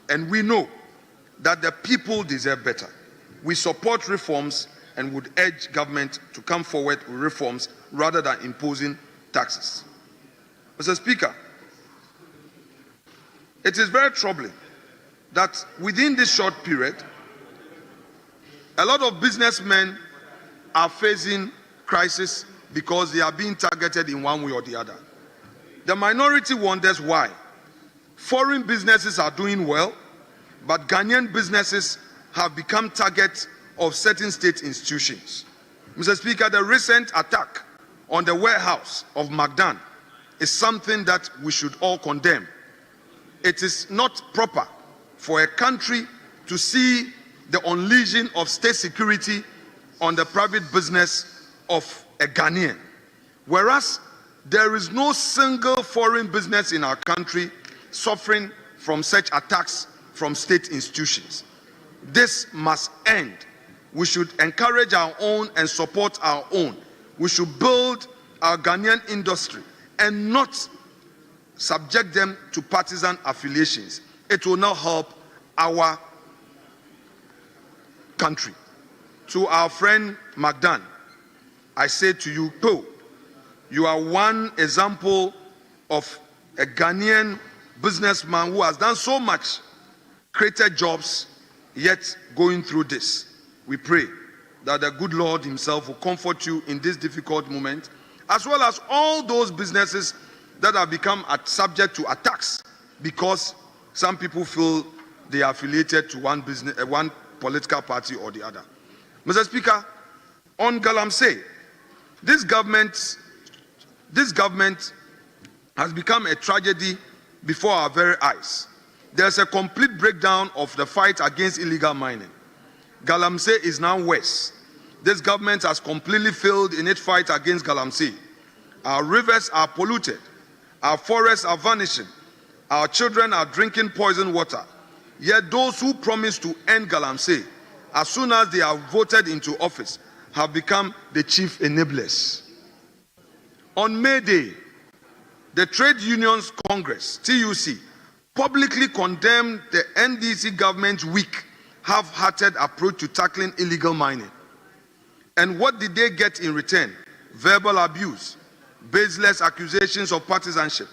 S10: And we know that the people deserve better. We support reforms and would urge government to come forward with reforms rather than imposing taxes. Mr. Speaker, it is very troubling that within this short period, a lot of businessmen are facing crisis because they are being targeted in one way or the other. The minority wonders why. Foreign businesses are doing well, but Ghanaian businesses have become targets of certain state institutions. Mr. Speaker, the recent attack on the warehouse of Magdan is something that we should all condemn. It is not proper for a country to see the unleashing of state security on the private business of a Ghanaian, whereas there is no single foreign business in our country suffering from such attacks from state institutions. This must end. We should encourage our own and support our own. We should build our Ghanaian industry and not subject them to partisan affiliations. It will not help our country. To our friend Magdan, I say to you, you are one example of a Ghanaian businessman who has done so much, created jobs, yet going through this. We pray that the good Lord himself will comfort you in this difficult moment, as well as all those businesses that have become subject to attacks because some people feel they are affiliated to one political party or the other. Mr. Speaker, on Galamsey, this government has become a tragedy before our very eyes. There's a complete breakdown of the fight against illegal mining. Galamsey is now worse. This government has completely failed in its fight against Galamsey. Our rivers are polluted. Our forests are vanishing. Our children are drinking poison water. Yet those who promised to end Galamsey, as soon as they are voted into office, have become the chief enablers. On May Day, the Trade Unions Congress, TUC, publicly condemned the NDC government's weak, half-hearted approach to tackling illegal mining. And what did they get in return? Verbal abuse, baseless accusations of partisanship,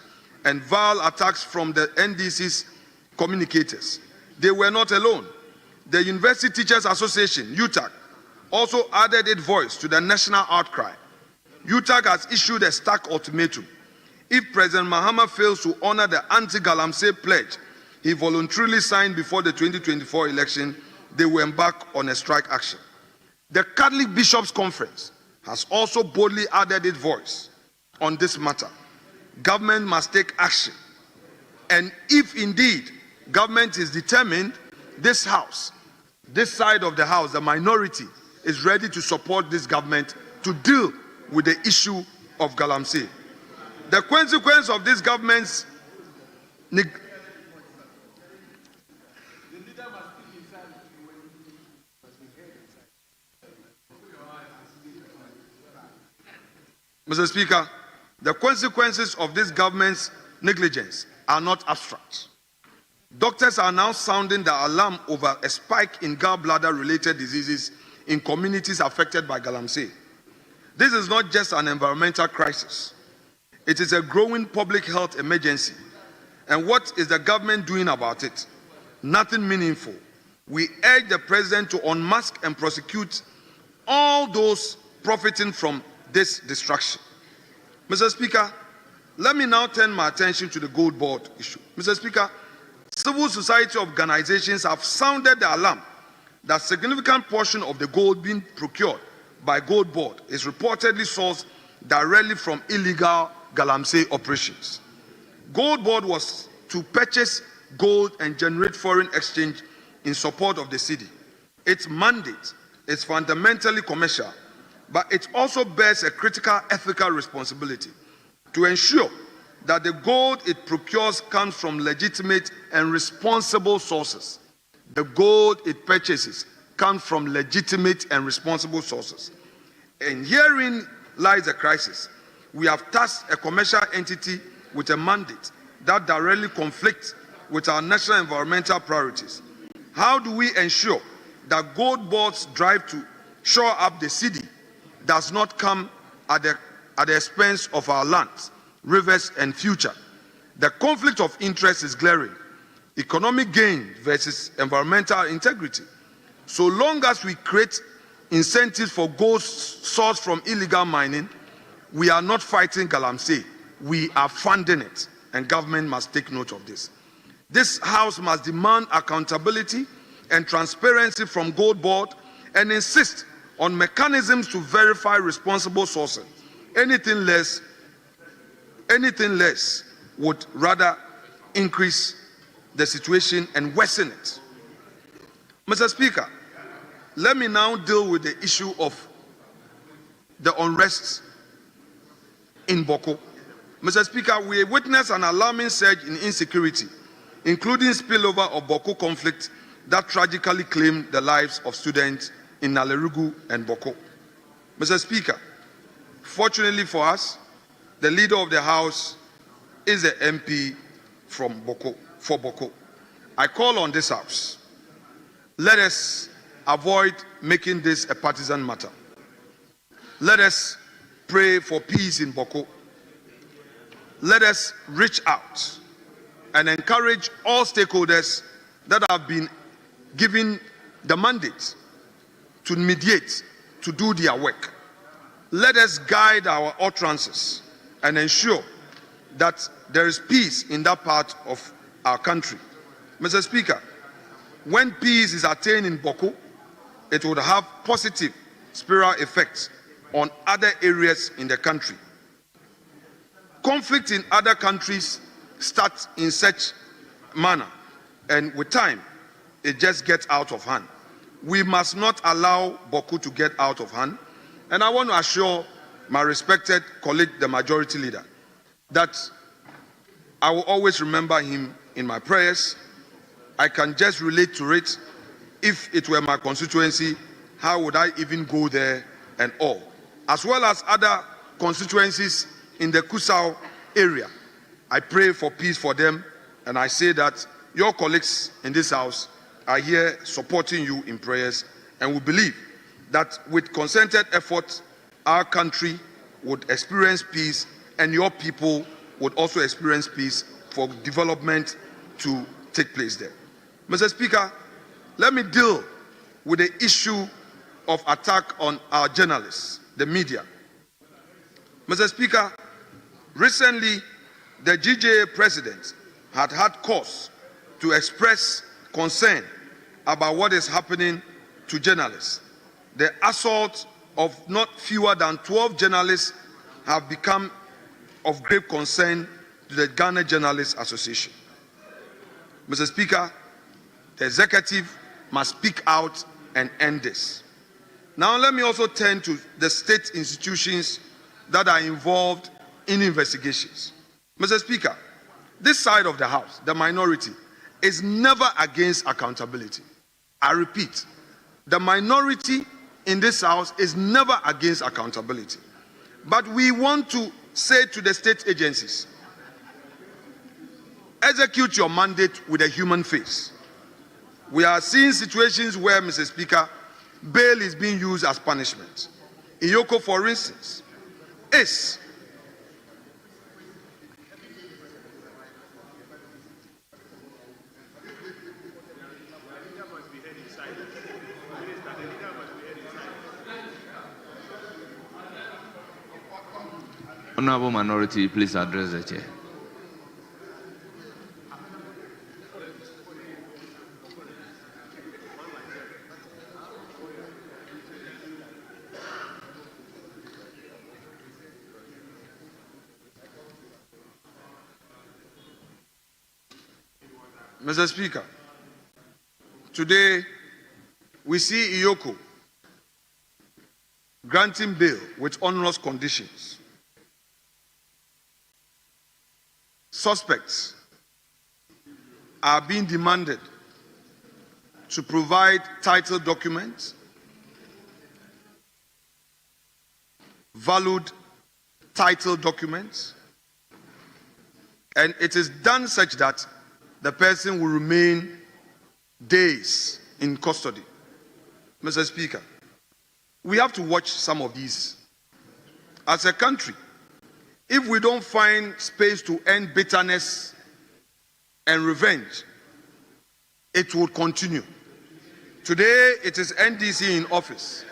S10: and vile attacks from the NDC's communicators. They were not alone. The University Teachers Association, UTAG, also added its voice to the national outcry. UTAG has issued a stark ultimatum. If President Mahama fails to honor the anti-Galamsey pledge he voluntarily signed before the 2024 election, they will embark on a strike action. The Catholic Bishops' Conference has also boldly added its voice on this matter. Government must take action. And if indeed government is determined, this house, this side of the house, the minority, is ready to support this government to deal with the issue of Galamsey. The consequence of this government's Mr. Speaker, the consequences of this government's negligence are not abstract. Doctors are now sounding the alarm over a spike in gallbladder-related diseases in communities affected by Galamsey. This is not just an environmental crisis. It is a growing public health emergency. And what is the government doing about it? Nothing meaningful. We urge the president to unmask and prosecute all those profiting from this destruction. Mr. Speaker, let me now turn my attention to the gold board issue. Mr. Speaker, civil society organizations have sounded the alarm that a significant portion of the gold being procured by Gold Board is reportedly sourced directly from illegal Galamsey operations. Gold Board was to purchase gold and generate foreign exchange in support of the city. Its mandate is fundamentally commercial, but it also bears a critical ethical responsibility to ensure that the gold it procures comes from legitimate and responsible sources. The gold it purchases comes from legitimate and responsible sources. And herein lies the crisis. We have tasked a commercial entity with a mandate that directly conflicts with our national environmental priorities. How do we ensure that Gold Board's drive to shore up the city does not come at the expense of our lands, rivers, and future? The conflict of interest is glaring. Economic gain versus environmental integrity. So long as we create incentives for gold sourced from illegal mining, we are not fighting Galamsey. We are funding it, and government must take note of this. This House must demand accountability and transparency from Gold Board and insist on mechanisms to verify responsible sourcing. Anything less would rather increase the situation and worsen it. Mr. Speaker, let me now deal with the issue of the unrest in Boko. Mr. Speaker, we witnessed an alarming surge in insecurity, including spillover of Boko conflict that tragically claimed the lives of students in Nalerugu and Boko. Mr. Speaker, fortunately for us, the leader of the House is the MP from Boko, for Boko. I call on this House, let us avoid making this a partisan matter. Let us pray for peace in Boko. Let us reach out and encourage all stakeholders that have been given the mandate to mediate, to do their work. Let us guide our utterances and ensure that there is peace in that part of our country. Mr. Speaker, When peace is attained in Boko, it would have positive spiral effects on other areas in the country. Conflict in other countries starts in such manner, and with time, it just gets out of hand. We must not allow Boko to get out of hand, and I want to assure my respected colleague, the majority leader, that I will always remember him in my prayers. I can just relate to it. If it were my constituency, how would I even go there and all? As well as other constituencies in the Kusau area. I pray for peace for them, and I say that your colleagues in this house are here supporting you in prayers, and we believe that with concerted effort, our country would experience peace, and your people would also experience peace for development to take place there. Mr. Speaker, let me deal with the issue of attack on our journalists, the media. Mr. Speaker, recently, the GJA president had cause to express concern about what is happening to journalists. The assault of not fewer than 12 journalists have become of grave concern to the Ghana Journalists Association. Mr. Speaker, the executive must speak out and end this. Now let me also turn to the state institutions that are involved in investigations. Mr. Speaker, this side of the House, the minority, is never against accountability. I repeat, the minority in this House is never against accountability. But we want to say to the state agencies, execute your mandate with a human face. We are seeing situations where, Mr. Speaker, bail is being used as punishment. In Yoko, for instance, is
S2: Honorable minority, please address the chair.
S10: Mr. Speaker, today we see Iyoko granting bail with onerous conditions. Suspects are being demanded to provide title documents, valued title documents, and it is done such that the person will remain days in custody. Mr. Speaker, we have to watch some of these. As a country, if we don't find space to end bitterness and revenge, it will continue. Today, it is NDC in office.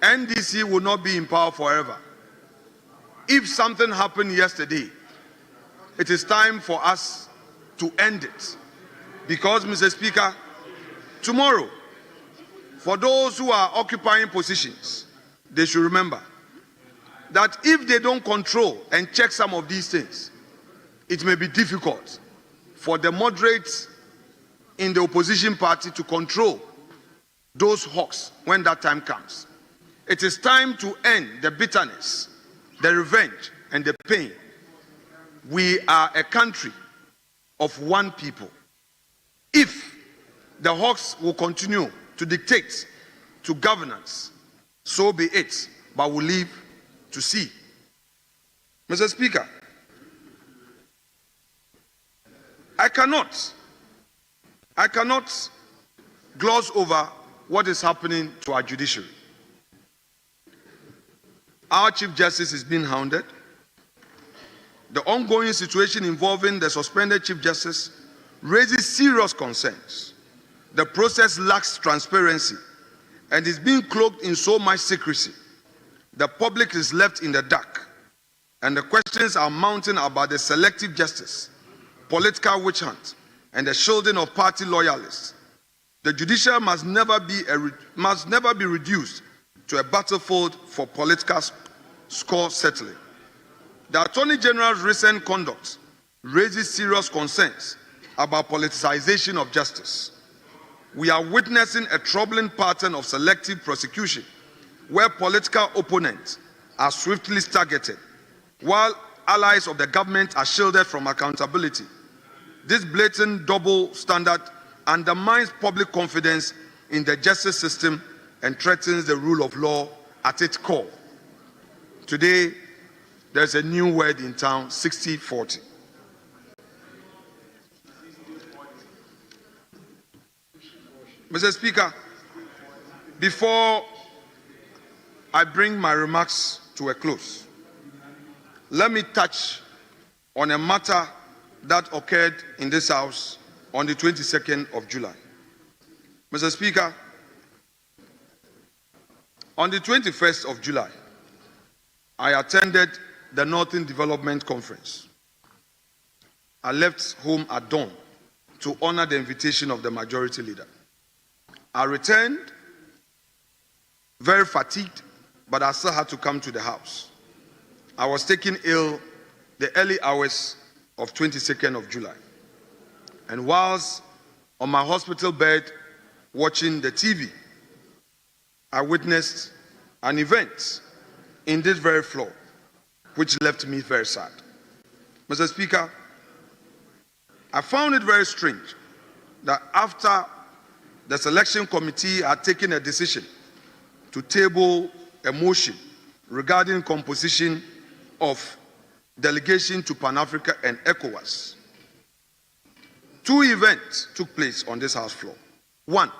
S10: NDC will not be in power forever. If something happened yesterday, it is time for us to end it. Because, Mr. Speaker, tomorrow, for those who are occupying positions, they should remember that if they don't control and check some of these things, it may be difficult for the moderates in the opposition party to control those hawks when that time comes. It is time to end the bitterness, the revenge, and the pain. We are a country of one people. If the hawks will continue to dictate to governance, so be it, but we'll live to see. Mr. Speaker, I cannot gloss over what is happening to our judiciary. Our Chief Justice is being hounded. The ongoing situation involving the suspended Chief Justice raises serious concerns. The process lacks transparency and is being cloaked in so much secrecy. The public is left in the dark, and the questions are mounting about the selective justice, political witch hunt, and the shielding of party loyalists. The judiciary must never be reduced to a battlefield for political score settling. The Attorney General's recent conduct raises serious concerns about politicization of justice. We are witnessing a troubling pattern of selective prosecution where political opponents are swiftly targeted while allies of the government are shielded from accountability. This blatant double standard undermines public confidence in the justice system and threatens the rule of law at its core. Today, there's a new word in town, 60-40. Mr. Speaker, before I bring my remarks to a close, let me touch on a matter that occurred in this House on the 22nd of July. Mr. Speaker, on the 21st of July, I attended the Northern Development Conference. I left home at dawn to honor the invitation of the majority leader. I returned very fatigued, but I still had to come to the House. I was taken ill the early hours of 22nd of July. And whilst on my hospital bed watching the TV, I witnessed an event in this very floor which left me very sad. Mr. Speaker, I found it very strange that after the selection committee had taken a decision to table a motion regarding composition of delegation to Pan-Africa and ECOWAS, two events took place on this House floor. One,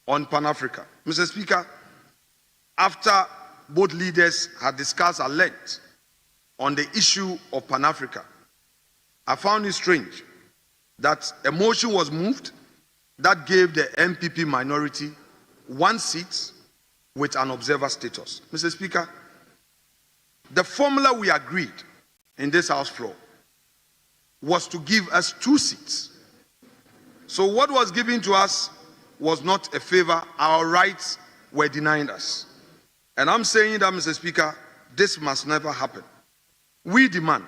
S10: on Pan-Africa. Mr. Speaker, after both leaders had discussed at length on the issue of Pan-Africa, I found it strange that a motion was moved that gave the MPP minority 1 seat with an observer status. Mr. Speaker, the formula we agreed in this House floor was to give us 2 seats. So what was given to us was not a favor. Our rights were denied us. And I'm saying that, Mr. Speaker, this must never happen. We demand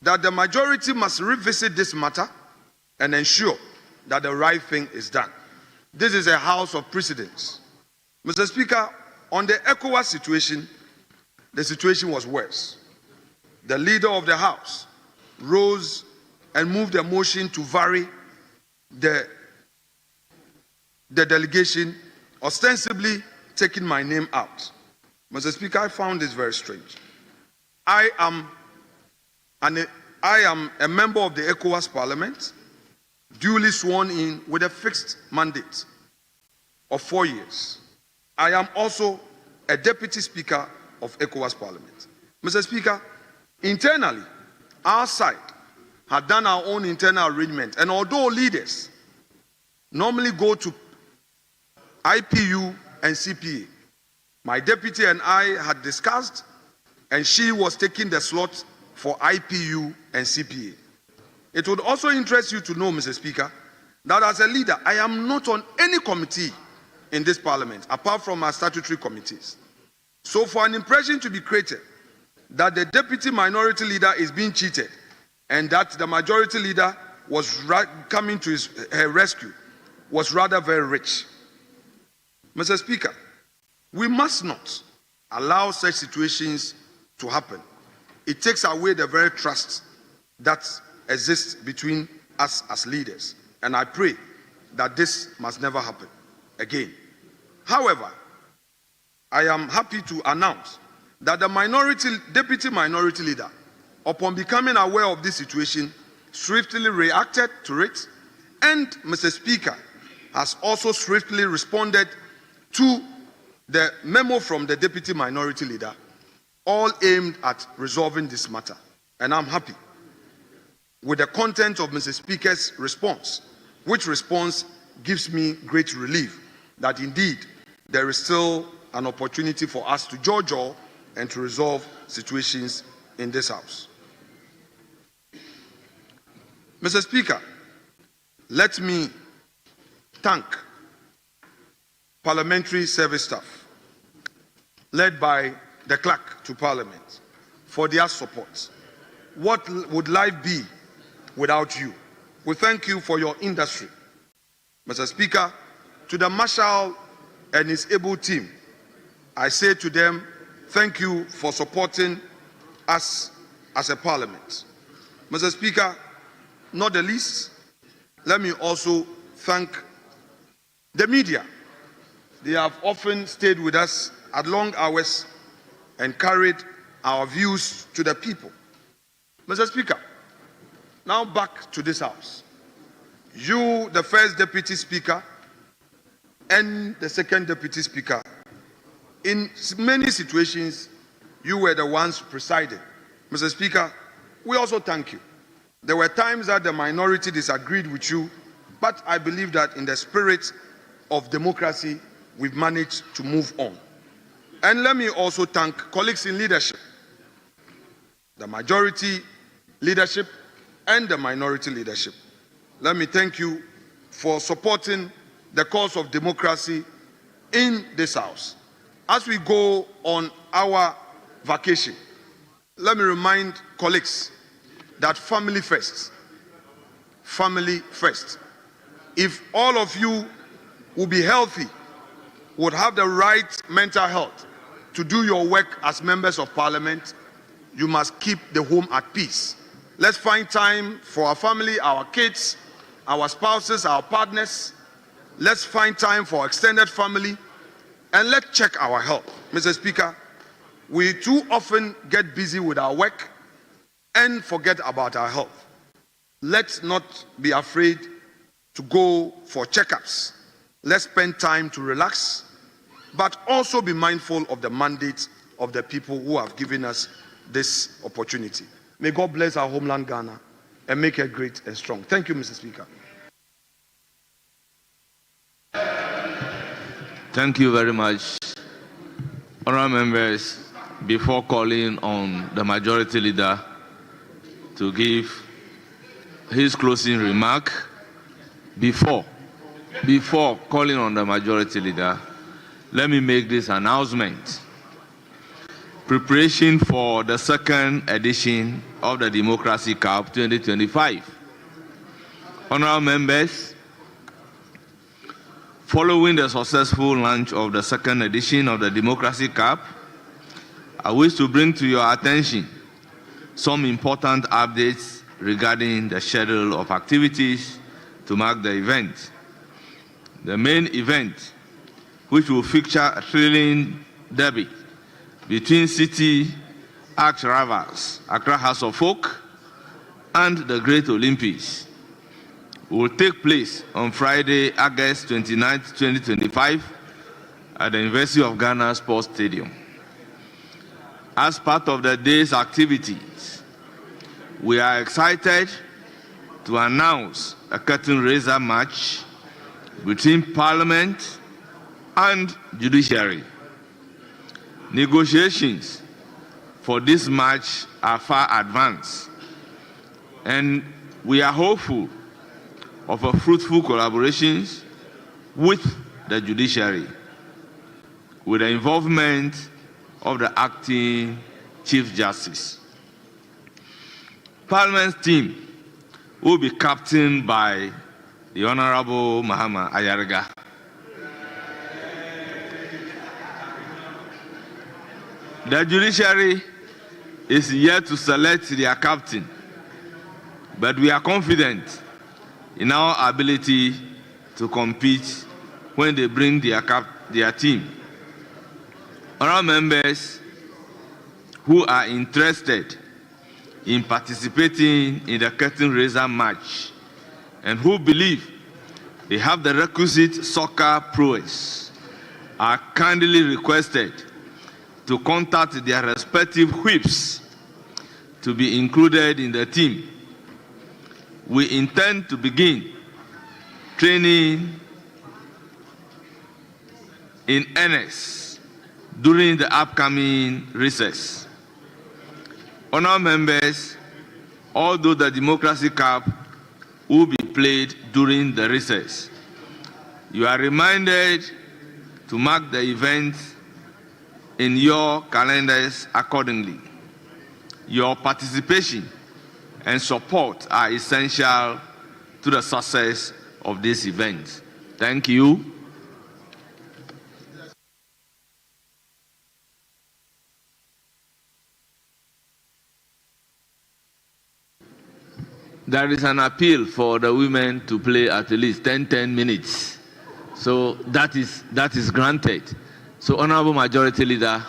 S10: that the majority must revisit this matter and ensure that the right thing is done. This is a house of precedents. Mr. Speaker, on the ECOWAS situation, the situation was worse. The leader of the House rose and moved a motion to vary the delegation, ostensibly taking my name out. Mr. Speaker, I found this very strange. I am a member of the ECOWAS Parliament, duly sworn in with a fixed mandate of 4 years. I am also a deputy speaker of ECOWAS Parliament. Mr. Speaker, internally, our side had done our own internal arrangement, and although leaders normally go to IPU and CPA, my deputy and I had discussed, and she was taking the slot for IPU and CPA. It would also interest you to know, Mr. Speaker, that as a leader, I am not on any committee in this parliament, apart from our statutory committees. So for an impression to be created that the deputy minority leader is being cheated and that the majority leader was coming to her rescue was rather very rich. Mr. Speaker, we must not allow such situations to happen. It takes away the very trust that exists between us as leaders. And I pray that this must never happen again. However, I am happy to announce that the deputy minority leader, upon becoming aware of this situation, swiftly reacted to it, and Mr. Speaker has also swiftly responded to the memo from the deputy minority leader, all aimed at resolving this matter. And I'm happy with the content of Mr. Speaker's response, which response gives me great relief that indeed there is still an opportunity for us to judge all and to resolve situations in this House. Mr. Speaker, let me thank parliamentary service staff, led by the clerk to Parliament, for their support. What would life be without you? We thank you for your industry. Mr. Speaker, to the Marshal and his able team, I say to them, thank you for supporting us as a parliament. Mr. Speaker, not the least, let me also thank the media. They have often stayed with us at long hours and carried our views to the people. Mr. Speaker, now back to this House. You, the first Deputy Speaker, and the second Deputy Speaker, in many situations, you were the ones presiding. Mr. Speaker, we also thank you. There were times that the minority disagreed with you, but I believe that in the spirit of democracy, we've managed to move on. And let me also thank colleagues in leadership, the majority leadership and the minority leadership. Let me thank you for supporting the cause of democracy in this House. As we go on our vacation, let me remind colleagues that family first. Family first. If all of you will be healthy, would have the right mental health to do your work as members of parliament, you must keep the home at peace. Let's find time for our family, our kids, our spouses, our partners. Let's find time for extended family, and let's check our health. Mr. Speaker, we too often get busy with our work and forget about our health. Let's not be afraid to go for checkups. Let's spend time to relax, but also be mindful of the mandate of the people who have given us this opportunity. May God bless our homeland Ghana and make it great and strong. Thank you, Mr. Speaker.
S2: Thank you very much. Honourable members, before calling on the majority leader to give his closing remark, before calling on the majority leader, let me make this announcement. Preparation for the second edition of the Democracy Cup 2025. Honourable members, following the successful launch of the second edition of the Democracy Cup, I wish to bring to your attention some important updates regarding the schedule of activities to mark the event. The main event, which will feature a thrilling derby between city arch rivals Accra House of Folk and the Great Olympics, will take place on Friday, August 29, 2025 at the University of Ghana Sports Stadium. As part of the day's activities, we are excited to announce a curtain raiser match between Parliament and Judiciary. Negotiations for this match are far advanced, and we are hopeful of a fruitful collaboration with the judiciary, with the involvement of the acting Chief Justice. Parliament's team will be captained by the Honorable Mahama Ayarga. The judiciary is yet to select their captain, but we are confident in our ability to compete when they bring their team. Honourable members who are interested in participating in the curtain raiser match and who believe they have the requisite soccer prowess are kindly requested to contact their respective whips to be included in the team. We intend to begin training in earnest during the upcoming recess. Honourable members, although the Democracy Cup will be played during the recess. You are reminded to mark the event in your calendars accordingly. Your participation and support are essential to the success of this event. Thank you. There is an appeal for the women to play at least 10 minutes. So that is granted. So Honorable Majority Leader,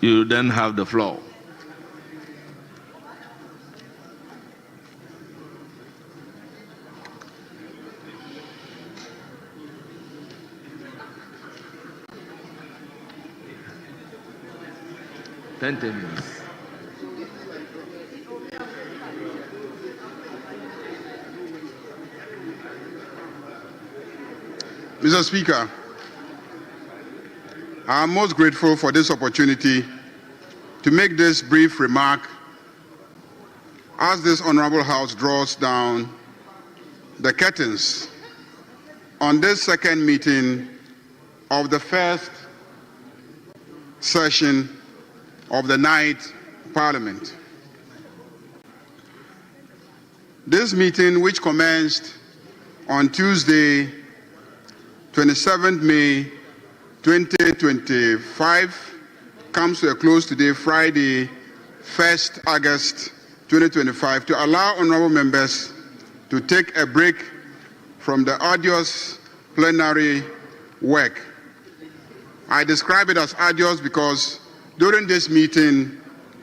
S2: you then have the floor. Ten minutes.
S10: Mr. Speaker, I am most grateful for this opportunity to make this brief remark as this Honorable House draws down the curtains on this second meeting of the first session of the night Parliament. This meeting, which commenced on Tuesday, 27th May 2025, comes to a close today, Friday, 1st August 2025, to allow honorable members to take a break from the arduous plenary work. I describe it as arduous because during this meeting,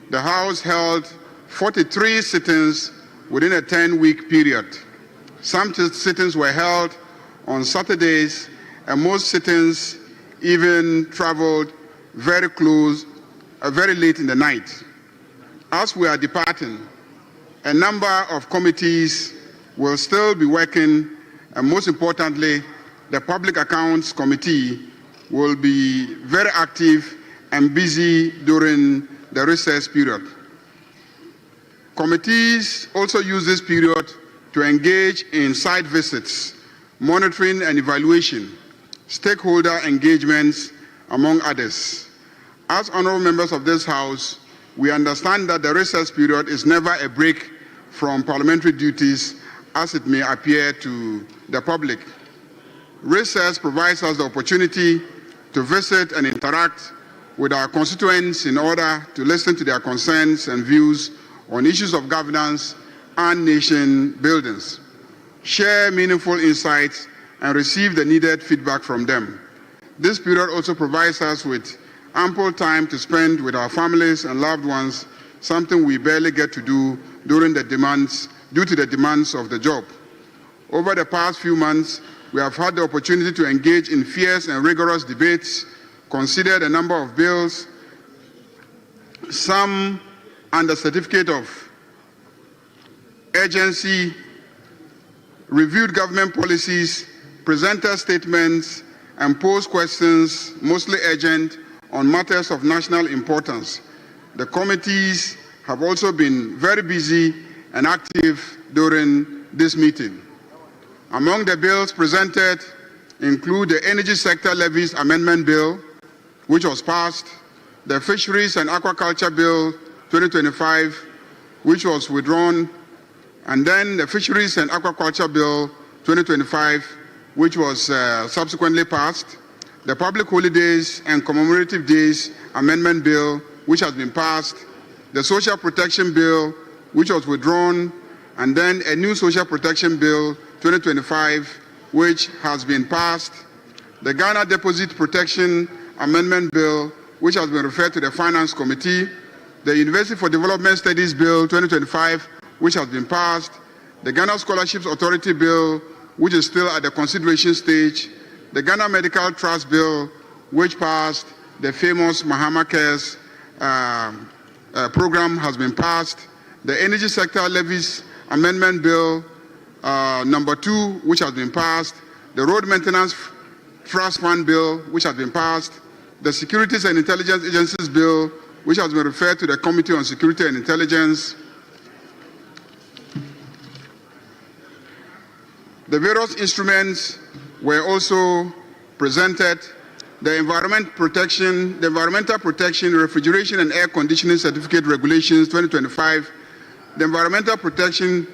S10: the House held 43 sittings within a 10-week period. Some sittings were held on Saturdays, and most sittings even traveled very late in the night. As we are departing, a number of committees will still be working, and most importantly, the Public Accounts Committee will be very active and busy during the recess period. Committees also use this period to engage in site visits, monitoring and evaluation, stakeholder engagements, among others. As honorable members of this House, we understand that the recess period is never a break from parliamentary duties as it may appear to the public. Recess provides us the opportunity to visit and interact with our constituents in order to listen to their concerns and views on issues of governance and nation buildings, share meaningful insights, and receive the needed feedback from them. This period also provides us with ample time to spend with our families and loved ones, something we barely get to do due to the demands of the job. Over the past few months, we have had the opportunity to engage in fierce and rigorous debates, considered a number of bills, some under certificate of urgency, reviewed government policies, presented statements, and posed questions, mostly urgent, on matters of national importance. The committees have also been very busy and active during this meeting. Among the bills presented include the Energy Sector Levies Amendment Bill, which was passed, the Fisheries and Aquaculture Bill 2025, which was withdrawn, and then the Fisheries and Aquaculture Bill 2025, which was subsequently passed, the Public Holidays and Commemorative Days Amendment Bill, which has been passed, the Social Protection Bill, which was withdrawn, and then a new Social Protection Bill 2025, which has been passed, the Ghana Deposit Protection Amendment Bill, which has been referred to the Finance Committee, the University for Development Studies Bill 2025, which has been passed, the Ghana Scholarships Authority Bill, which is still at the consideration stage, the Ghana Medical Trust Bill, which passed, the famous Mahama Cares program has been passed, the Energy Sector Levies Amendment Bill number 2, which has been passed, the Road Maintenance Trust Fund Bill, which has been passed, the Securities and Intelligence Agencies Bill, which has been referred to the Committee on Security and Intelligence, The various instruments were also presented. The Environmental Protection, Refrigeration and Air Conditioning Certificate Regulations 2025, the Environmental Protection,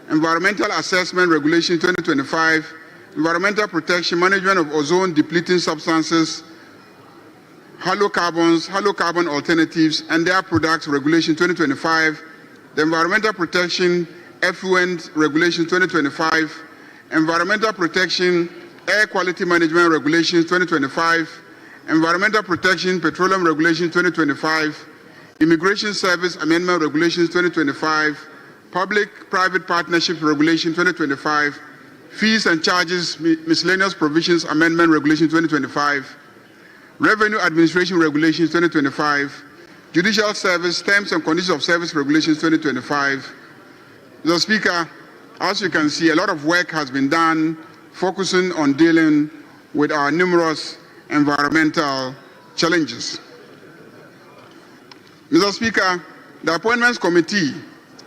S10: Environmental Assessment Regulations 2025, Environmental Protection, Management of Ozone Depleting Substances, Halocarbon Alternatives and Their Products Regulation 2025, the Environmental Protection Effluent Regulation 2025, Environmental Protection Air Quality Management Regulations 2025, Environmental Protection Petroleum Regulations 2025, Immigration Service Amendment Regulations 2025, Public-Private Partnership Regulation 2025, Fees and Charges Miscellaneous Provisions Amendment Regulation 2025, Revenue Administration Regulations 2025, Judicial Service Terms and Conditions of Service Regulations 2025. Mr. Speaker, as you can see, a lot of work has been done focusing on dealing with our numerous environmental challenges. Mr. Speaker, the Appointments Committee,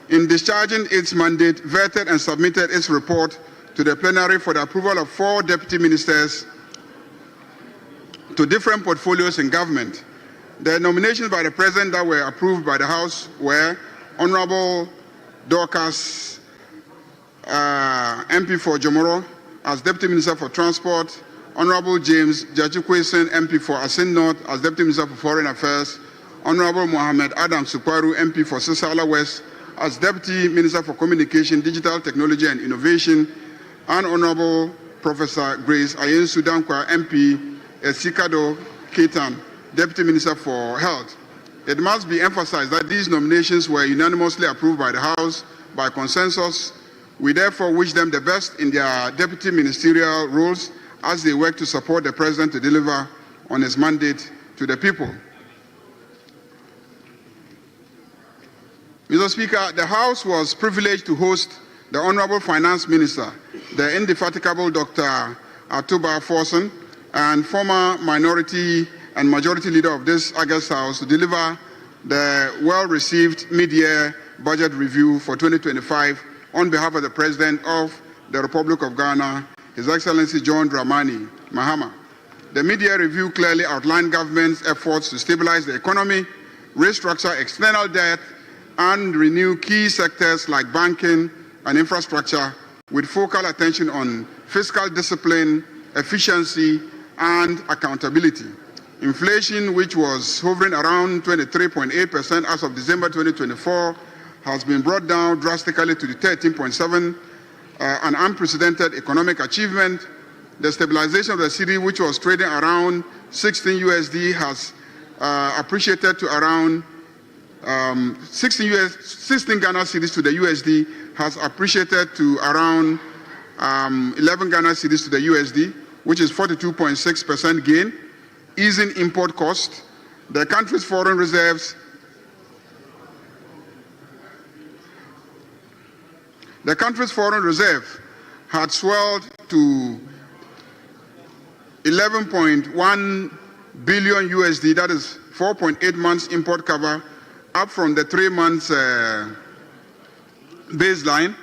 S10: in discharging its mandate, vetted and submitted its report to the plenary for the approval of 4 deputy ministers to different portfolios in government. The nominations by the President that were approved by the House were Honorable Dorcas MP for Jomoro as Deputy Minister for Transport, Honorable James Jachikwesin MP for Asin North as Deputy Minister for Foreign Affairs, Honorable Mohammed Adam Sukwaru MP for Sisala West as Deputy Minister for Communication, Digital Technology and Innovation, and Honorable Professor Grace Ayen Sudankwa MP Sikado Ketan, Deputy Minister for Health. It must be emphasized that these nominations were unanimously approved by the House by consensus. We therefore wish them the best in their deputy ministerial roles as they work to support the President to deliver on his mandate to the people. Mr. Speaker, the House was privileged to host the Honorable Finance Minister, the indefatigable Dr. Atuba Forson, and former minority and majority leader of this August House to deliver the well-received mid-year budget review for 2025 on behalf of the President of the Republic of Ghana, His Excellency John Dramani Mahama. The mid-year review clearly outlined government's efforts to stabilize the economy, restructure external debt, and renew key sectors like banking and infrastructure with focal attention on fiscal discipline, efficiency, and accountability. Inflation, which was hovering around 23.8% as of December 2024, has been brought down drastically to the 13.7%, an unprecedented economic achievement. The stabilization of the cedi, which was trading around 16 USD, has appreciated to around 16 Ghana cedis to the USD, has appreciated to around 11 Ghana cedis to the USD, which is 42.6% gain, easing import costs. The country's foreign reserves had swelled to 11.1 billion USD, that is 4.8 months import cover, up from the 3 months baseline.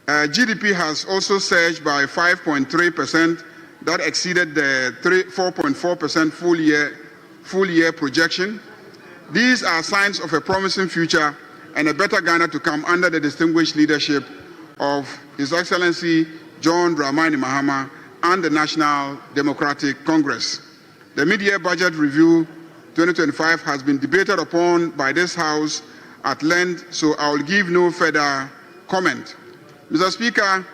S10: GDP has also surged by 5.3%, that exceeded the 4.4% full year projection. These are signs of a promising future and a better Ghana to come under the distinguished leadership of His Excellency John Dramani Mahama and the National Democratic Congress. The mid-year budget review 2025 has been debated upon by this House at length, so I will give no further comment. Mr. Speaker,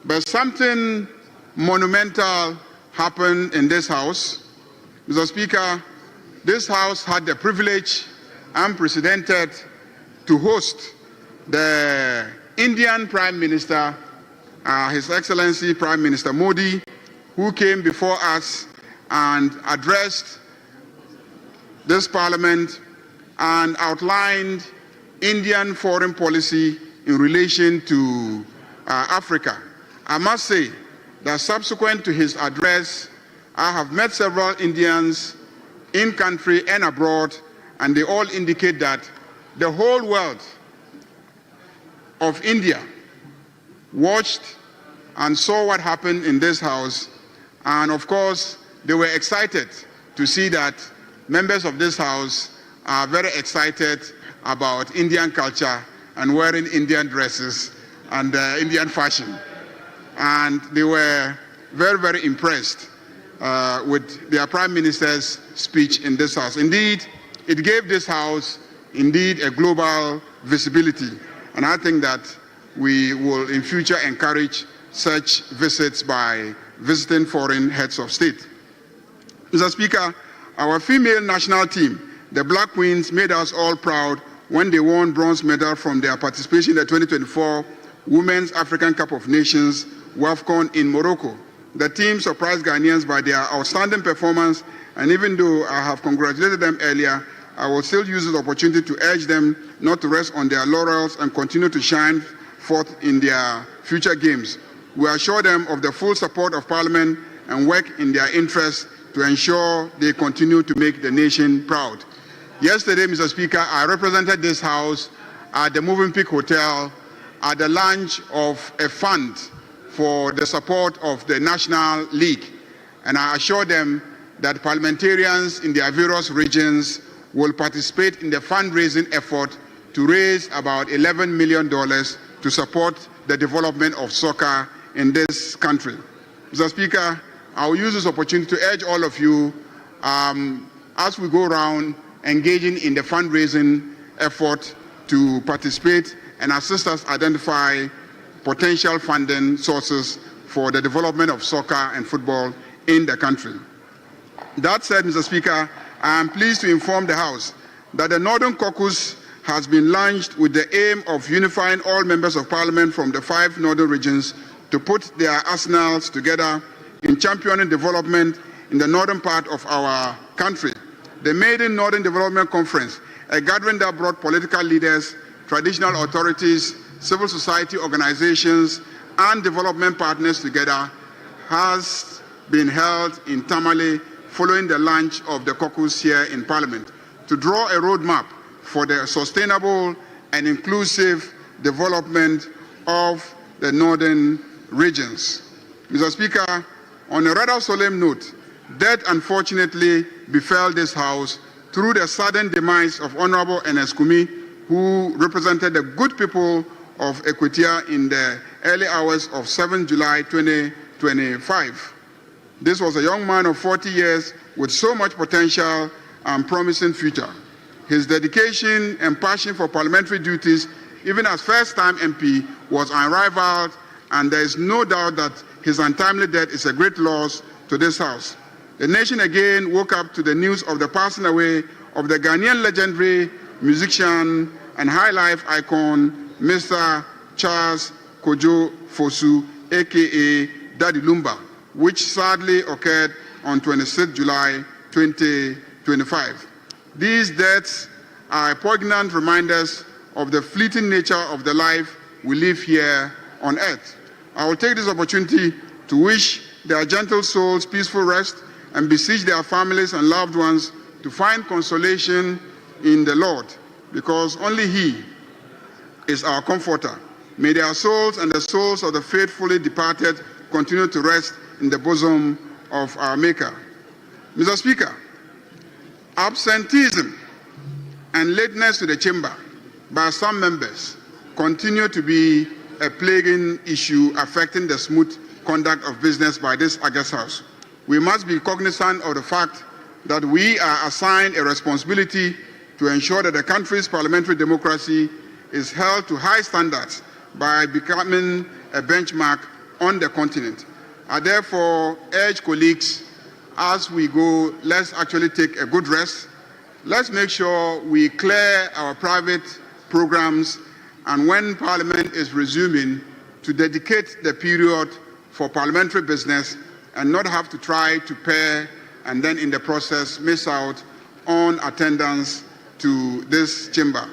S10: but something monumental happened in this House. Mr. Speaker, this House had the privilege, unprecedented, to host the Indian Prime Minister, His Excellency Prime Minister Modi, who came before us and addressed this Parliament and outlined Indian foreign policy in relation to Africa. I must say that subsequent to his address, I have met several Indians in country and abroad, and they all indicate that the whole world of India,
S11: watched and saw what happened in this house, and of course, they were excited to see that members of this house are very excited about Indian culture and wearing Indian dresses and Indian fashion. And they were very, very impressed with their Prime Minister's speech in this house. Indeed, it gave this house indeed a global visibility. And I think that we will in future encourage such visits by visiting foreign heads of state. Mr. Speaker, our female national team, the Black Queens, made us all proud when they won bronze medal from their participation in the 2024 Women's African Cup of Nations, WAFCON, in Morocco. The team surprised Ghanaians by their outstanding performance, and even though I have congratulated them earlier, I will still use this opportunity to urge them not to rest on their laurels and continue to shine forth in their future games. We assure them of the full support of Parliament and work in their interest to ensure they continue to make the nation proud. Yesterday, Mr. Speaker, I represented this House at the Moving Peak Hotel at the launch of a fund for the support of the National League. And I assure them that parliamentarians in their various regions will participate in the fundraising effort to raise about $11 million to support the development of soccer in this country. Mr. Speaker, I will use this opportunity to urge all of you, as we go around engaging in the fundraising effort, to participate and assist us identify potential funding sources for the development of soccer and football in the country. That said, Mr. Speaker, I am pleased to inform the House that the Northern Caucus has been launched with the aim of unifying all members of Parliament from the 5 northern regions to put their arsenals together in championing development in the northern part of our country. The Maiden Northern Development Conference, a gathering that brought political leaders, traditional authorities, civil society organizations, and development partners together, has been held in Tamale following the launch of the caucus here in Parliament to draw a roadmap for the sustainable and inclusive development of the northern regions. Mr. Speaker, on a rather solemn note, death unfortunately befell this House through the sudden demise of Honorable Ernest Kumi, who represented the good people of Equatia in the early hours of 7 July 2025. This was a young man of 40 years with so much potential and promising future. His dedication and passion for parliamentary duties, even as first-time MP, was unrivaled, and there is no doubt that his untimely death is a great loss to this House. The nation again woke up to the news of the passing away of the Ghanaian legendary musician and high life icon, Mr. Charles Kojo Fosu, aka Daddy Lumba, which sadly occurred on 26 July 2025. These deaths are poignant reminders of the fleeting nature of the life we live here on earth. I will take this opportunity to wish their gentle souls peaceful rest and beseech their families and loved ones to find consolation in the Lord, because only He is our comforter. May their souls and the souls of the faithfully departed continue to rest in the bosom of our Maker. Mr. Speaker, absenteeism and lateness to the chamber by some members continue to be a plaguing issue affecting the smooth conduct of business by this august House. We must be cognizant of the fact that we are assigned a responsibility to ensure that the country's parliamentary democracy is held to high standards by becoming a benchmark on the continent. I therefore urge colleagues, as we go, let's actually take a good rest. Let's make sure we clear our private programs, and when Parliament is resuming, to dedicate the period for parliamentary business and not have to try to pair and then in the process miss out on attendance to this chamber.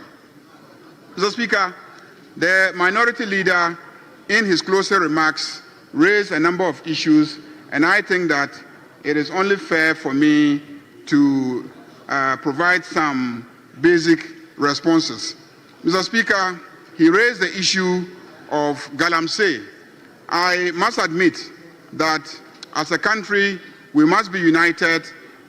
S11: Mr. Speaker, the minority leader in his closing remarks raised a number of issues, and I think that it is only fair for me to provide some basic responses. Mr. Speaker, he raised the issue of Galamsey, I must admit that as a country, we must be united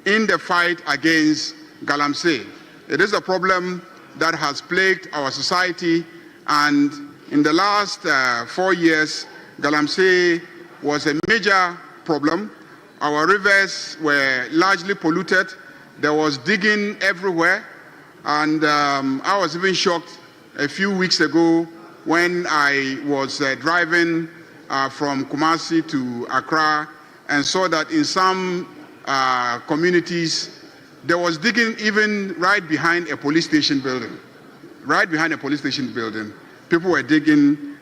S11: in the fight against Galamsey. It is a problem that has plagued our society, and in the last 4 years, Galamsey was a major problem. Our rivers were largely polluted. There was digging everywhere, and I was even shocked a few weeks ago when I was driving from Kumasi to Accra and saw that in some communities there was digging even right behind a police station building. Right behind a police station building, people were digging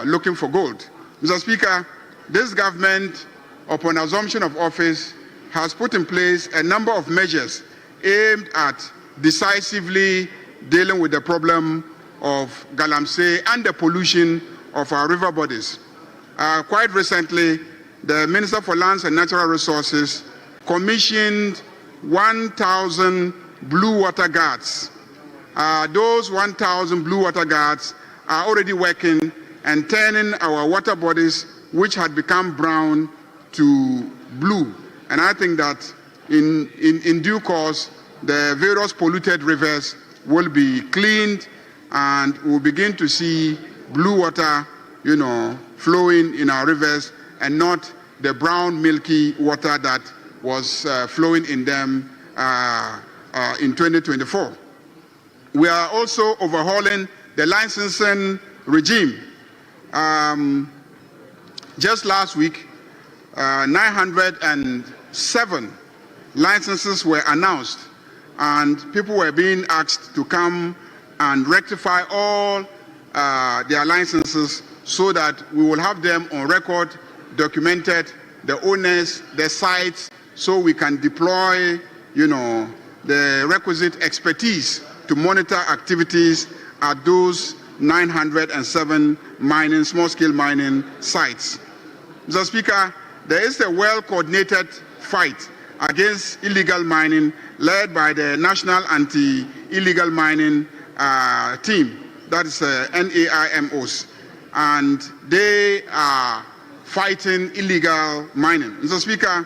S11: looking for gold. Mr. Speaker, this government, upon assumption of office, has put in place a number of measures aimed at decisively dealing with the problem of Galamsey and the pollution of our river bodies. Quite recently, the Minister for Lands and Natural Resources commissioned 1,000 blue water guards. Those 1,000 blue water guards are already working and turning our water bodies, which had become brown, to blue. And I think that in due course, the various polluted rivers will be cleaned and we'll begin to see blue water, flowing in our rivers and not the brown, milky water that was flowing in them in 2024. We are also overhauling the licensing regime. Just last week, 907 licenses were announced, and people were being asked to come and rectify all their licenses so that we will have them on record, documented, the owners, the sites, so we can deploy, the requisite expertise to monitor activities at those 907 small-scale mining sites. Mr. Speaker, there is a well-coordinated fight against illegal mining led by the National Anti-Illegal Mining Team, that is NAIMOs, and they are fighting illegal mining. Mr. Speaker,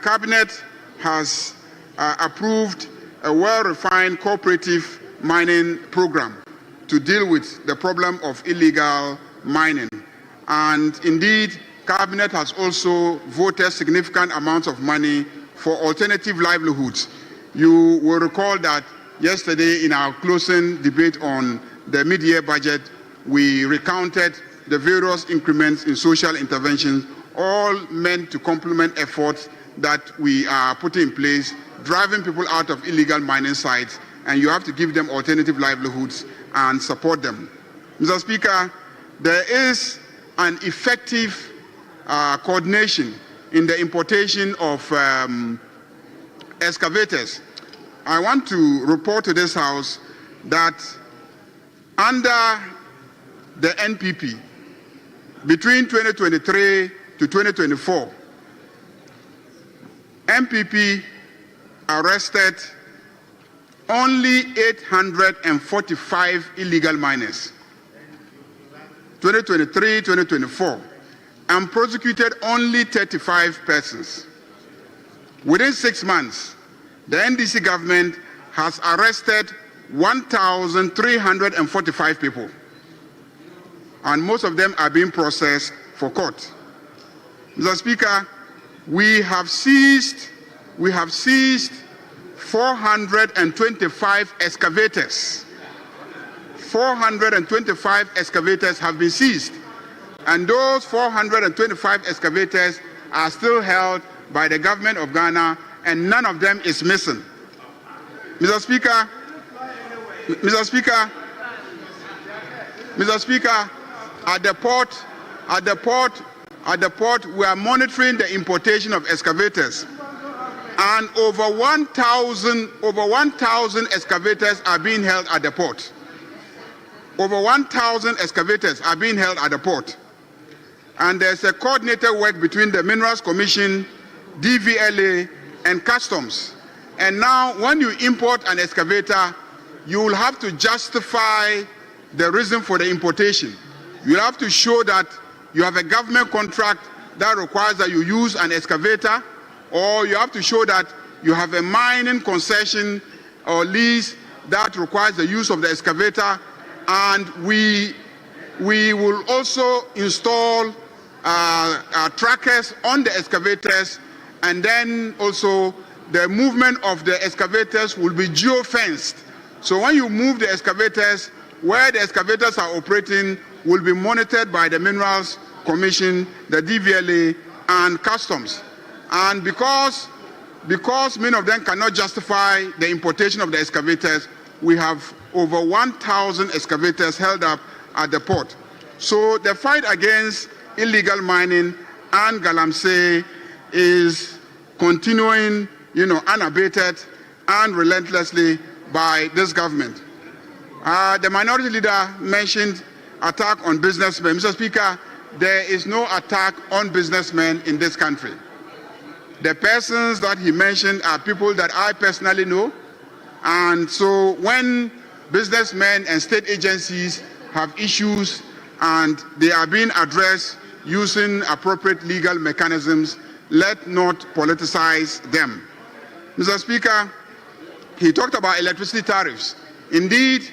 S11: Cabinet has approved a well-refined cooperative mining program to deal with the problem of illegal mining. And indeed, Cabinet has also voted significant amounts of money for alternative livelihoods. You will recall that yesterday in our closing debate on the mid-year budget, we recounted the various increments in social interventions, all meant to complement efforts that we are putting in place, driving people out of illegal mining sites, and you have to give them alternative livelihoods and support them. Mr. Speaker, there is an effective coordination in the importation of excavators. I want to report to this House that under the NPP, between 2023 to 2024, NPP arrested only 845 illegal miners, 2023-2024, and prosecuted only 35 persons. Within 6 months, the NDC government has arrested 1,345 people, and most of them are being processed for court. Mr. Speaker, we have seized 425 excavators. 425 excavators have been seized, and those 425 excavators are still held by the government of Ghana, and none of them is missing. Mr. Speaker, at the port, we are monitoring the importation of excavators, and over 1,000 excavators are being held at the port. Over 1,000 excavators are being held at the port. And there's a coordinated work between the Minerals Commission, DVLA, and Customs. And now, when you import an excavator, you will have to justify the reason for the importation. You'll have to show that you have a government contract that requires that you use an excavator, or you have to show that you have a mining concession or lease that requires the use of the excavator, and we will also install trackers on the excavators, and then also the movement of the excavators will be geo-fenced. So when you move the excavators, where the excavators are operating will be monitored by the Minerals Commission, the DVLA, and Customs. And because many of them cannot justify the importation of the excavators, we have over 1,000 excavators held up at the port. So the fight against illegal mining and galamsey is continuing, unabated and relentlessly by this government. The minority leader mentioned attack on businessmen. Mr. Speaker, there is no attack on businessmen in this country. The persons that he mentioned are people that I personally know. And so when businessmen and state agencies have issues and they are being addressed using appropriate legal mechanisms, let not politicize them. Mr. Speaker, he talked about electricity tariffs. Indeed,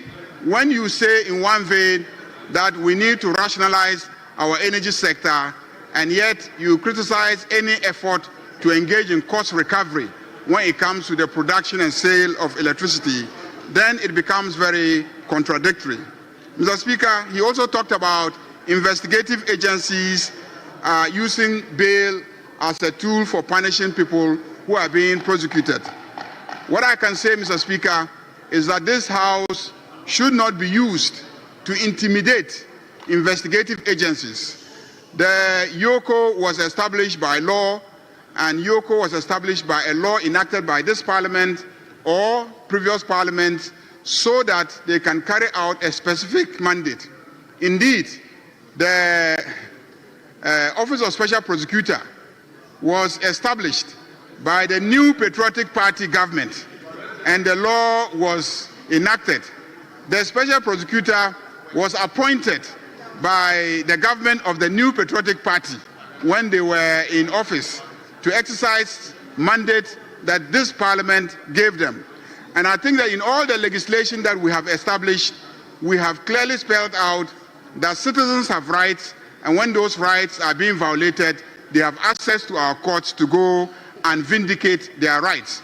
S11: when you say in one vein that we need to rationalize our energy sector, and yet you criticize any effort to engage in cost recovery when it comes to the production and sale of electricity, then it becomes very contradictory. Mr. Speaker, he also talked about investigative agencies using bail as a tool for punishing people who are being prosecuted. What I can say, Mr. Speaker, is that this House should not be used to intimidate investigative agencies. The YOCO was established by law, and YOCO was established by a law enacted by this Parliament or previous Parliament so that they can carry out a specific mandate. Indeed, the Office of Special Prosecutor was established by the new Patriotic Party government, and the law was enacted. The Special Prosecutor was appointed by the government of the new Patriotic Party when they were in office to exercise mandate that this Parliament gave them. And I think that in all the legislation that we have established, we have clearly spelled out that citizens have rights, and when those rights are being violated, they have access to our courts to go and vindicate their rights.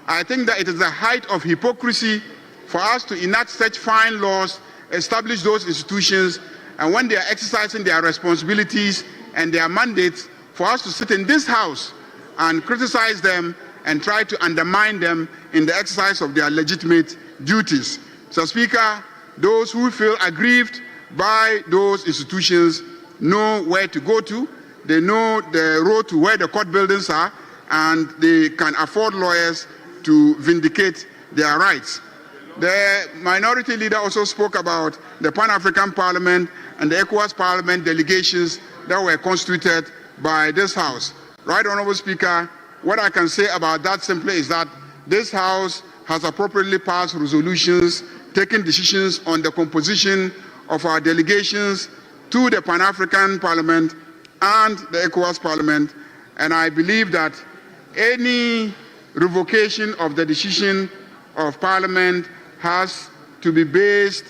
S11: I think that it is the height of hypocrisy for us to enact such fine laws, establish those institutions, and when they are exercising their responsibilities and their mandates, for us to sit in this House and criticize them and try to undermine them in the exercise of their legitimate duties. So, Speaker, those who feel aggrieved by those institutions know where to go to. They know the road to where the court buildings are, and they can afford lawyers to vindicate their rights. The minority leader also spoke about the Pan-African Parliament and the ECOWAS Parliament delegations that were constituted by this House. Right, Honorable Speaker, what I can say about that simply is that this House has appropriately passed resolutions, taken decisions on the composition of our delegations to the Pan-African Parliament and the ECOWAS Parliament, and I believe that any revocation of the decision of Parliament has to be based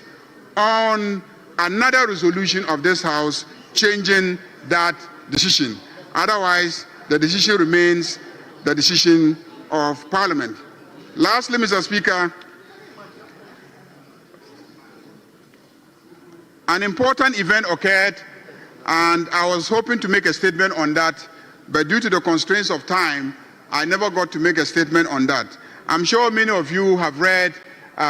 S11: on another resolution of this House changing that decision. Otherwise, the decision remains the decision of Parliament. Lastly, Mr. Speaker, an important event occurred, and I was hoping to make a statement on that, but due to the constraints of time, I never got to make a statement on that. I'm sure many of you have read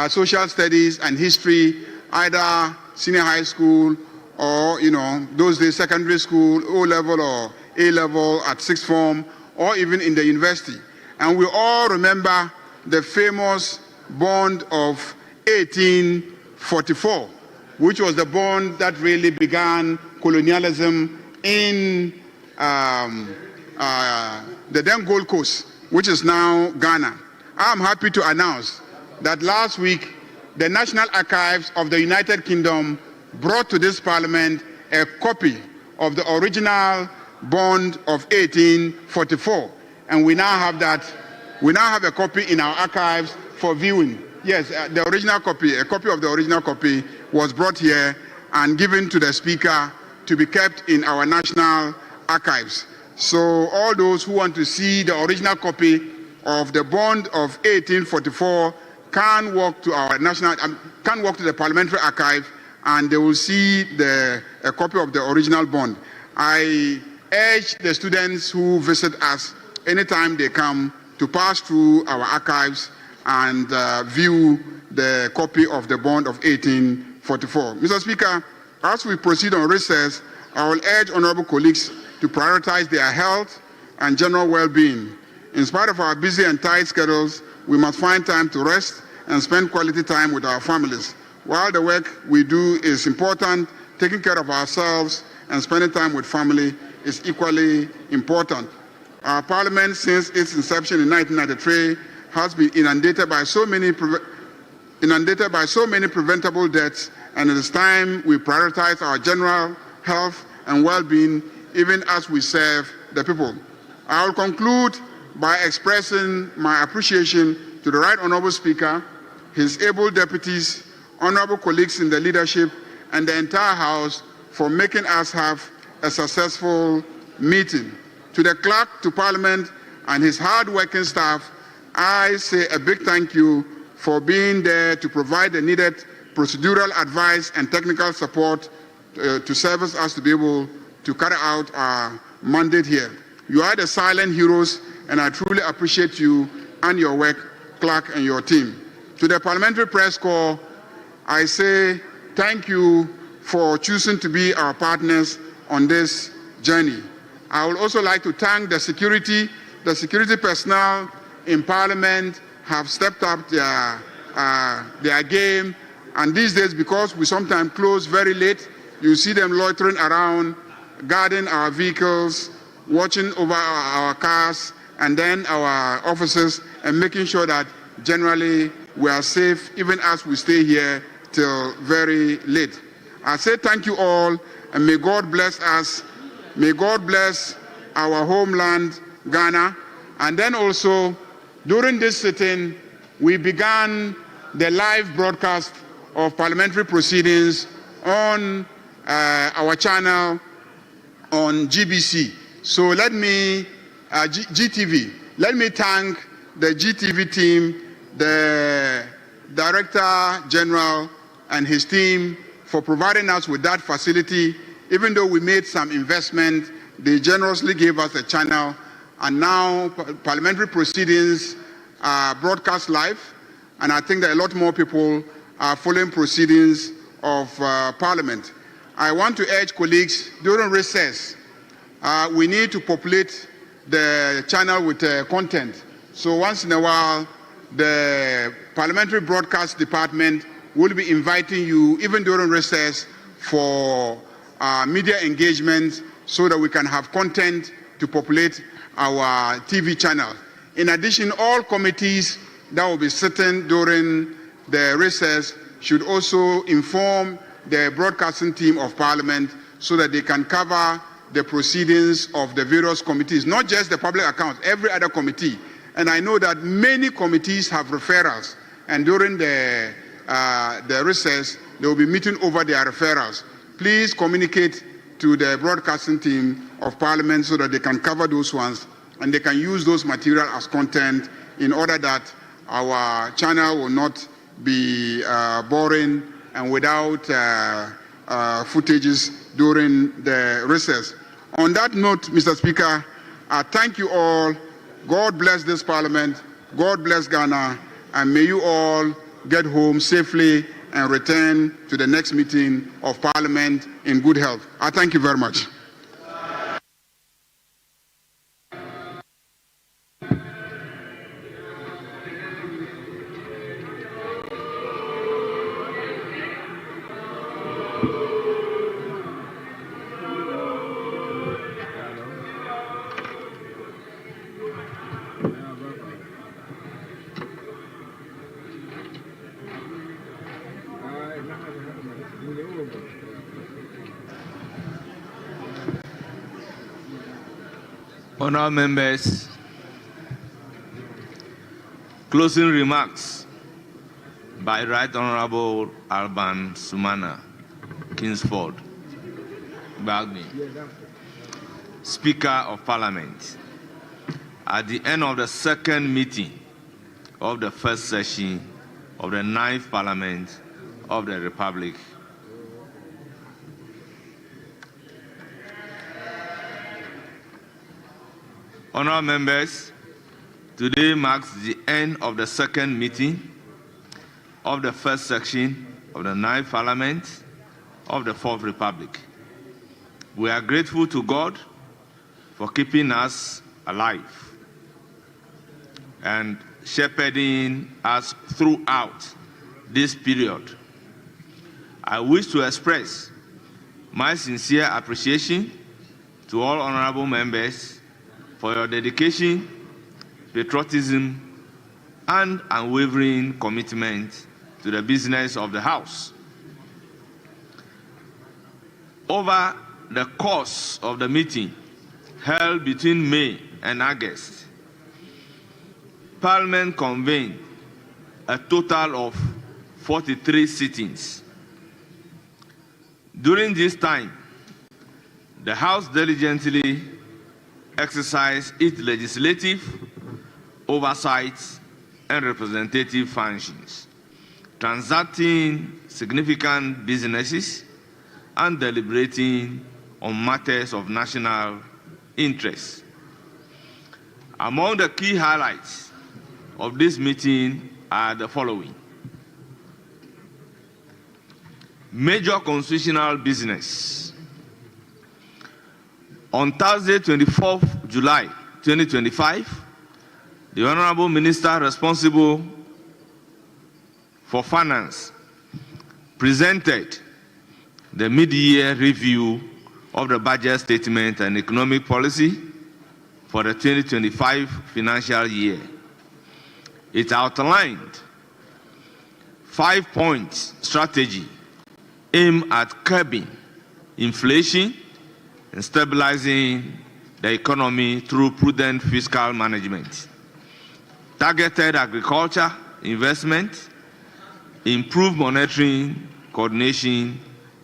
S11: social studies and history, either senior high school or, those days secondary school, O-level or A-level at sixth form, or even in the university. And we all remember the famous bond of 1844, which was the bond that really began colonialism in the then Gold Coast, which is now Ghana. I'm happy to announce that last week the National Archives of the United Kingdom brought to this Parliament a copy of the original bond of 1844, and we now have that. We now have a copy in our archives for viewing. Yes, the original copy, a copy of the original copy was brought here and given to the Speaker to be kept in our national archives. So all those who want to see the original copy of the bond of 1844 can walk to our can walk to the Parliamentary Archive, and they will see a copy of the original bond. I urge the students who visit us anytime they come to pass through our archives and view the copy of the bond of 1844. Mr. Speaker, as we proceed on recess, I will urge honorable colleagues to prioritize their health and general well-being. In spite of our busy and tight schedules, we must find time to rest and spend quality time with our families. While the work we do is important, taking care of ourselves and spending time with family is equally important. Our Parliament, since its inception in 1993, has been inundated by so many preventable deaths, and it is time we prioritize our general health and well-being even as we serve the people. I will conclude by expressing my appreciation to the Right Honourable Speaker, his able deputies, honourable colleagues in the leadership, and the entire House for making us have a successful meeting. To the Clerk to Parliament and his hard-working staff, I say a big thank you for being there to provide the needed procedural advice and technical support to service us to be able to carry out our mandate here. You are the silent heroes, and I truly appreciate you and your work, Clerk and your team. To the Parliamentary Press Corps, I say thank you for choosing to be our partners on this journey. I would also like to thank the security personnel in Parliament have stepped up their game, and these days, because we sometimes close very late, you see them loitering around, guarding our vehicles, watching over our cars, and then our offices, and making sure that generally we are safe even as we stay here till very late. I say thank you all, and may God bless us. May God bless our homeland, Ghana. And then also, during this sitting, we began the live broadcast of parliamentary proceedings on our channel on GBC. So let me, GTV, let me thank the GTV team, the Director General and his team for providing us with that facility. Even though we made some investment, they generously gave us a channel, and now parliamentary proceedings are broadcast live, and I think that a lot more people are following proceedings of Parliament. I want to urge colleagues, during recess, we need to populate the channel with content. So once in a while, the Parliamentary Broadcast Department will be inviting you, even during recess, for media engagement so that we can have content to populate our TV channel. In addition, all committees that will be sitting during the recess should also inform the broadcasting team of Parliament so that they can cover the proceedings of the various committees, not just the public accounts, every other committee. And I know that many committees have referrals, and during the recess, they will be meeting over their referrals. Please communicate to the broadcasting team of Parliament so that they can cover those ones, and they can use those material as content in order that our channel will not be boring and without footages during the recess. On that note, Mr. Speaker, I thank you all. God bless this Parliament. God bless Ghana. And may you all get home safely and return to the next meeting of Parliament in good health. I thank you very much.
S2: Honourable members, closing remarks by Right Honourable Alban Sumana, Kingsford, Bagme, Speaker of Parliament. At the end of the second meeting of the first session of the 9th Parliament of the Republic, honourable members, today marks the end of the second meeting of the first section of the 9th Parliament of the 4th Republic. We are grateful to God for keeping us alive and shepherding us throughout this period. I wish to express my sincere appreciation to all honourable members for your dedication, patriotism, and unwavering commitment to the business of the House. Over the course of the meeting held between May and August, Parliament convened a total of 43 sittings. During this time, the House diligently exercised its legislative, oversight, and representative functions, transacting significant businesses and deliberating on matters of national interest. Among the key highlights of this meeting are the following. Major constitutional business. On Thursday, 24th July 2025, the Honourable Minister responsible for Finance presented the mid-year review of the budget statement and economic policy for the 2025 financial year. It outlined 5-point strategy aimed at curbing inflation and stabilizing the economy through prudent fiscal management, targeted agriculture investment, improved monitoring coordination,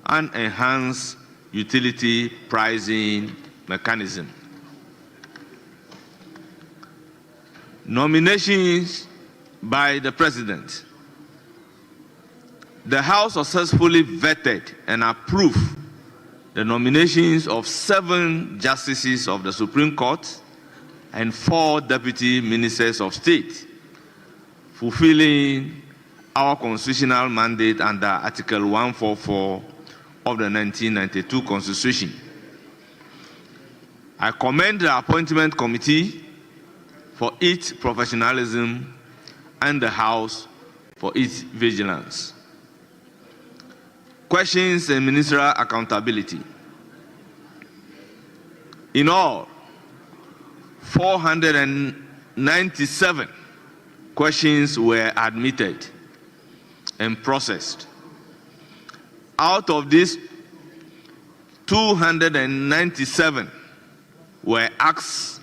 S2: and enhanced utility pricing mechanism. Nominations by the President. The House successfully vetted and approved the nominations of 7 justices of the Supreme Court and 4 deputy ministers of state, fulfilling our constitutional mandate under Article 144 of the 1992 Constitution. I commend the Appointment Committee for its professionalism and the House for its vigilance. Questions and ministerial accountability. In all, 497 questions were admitted and processed. Out of these, 297 were asked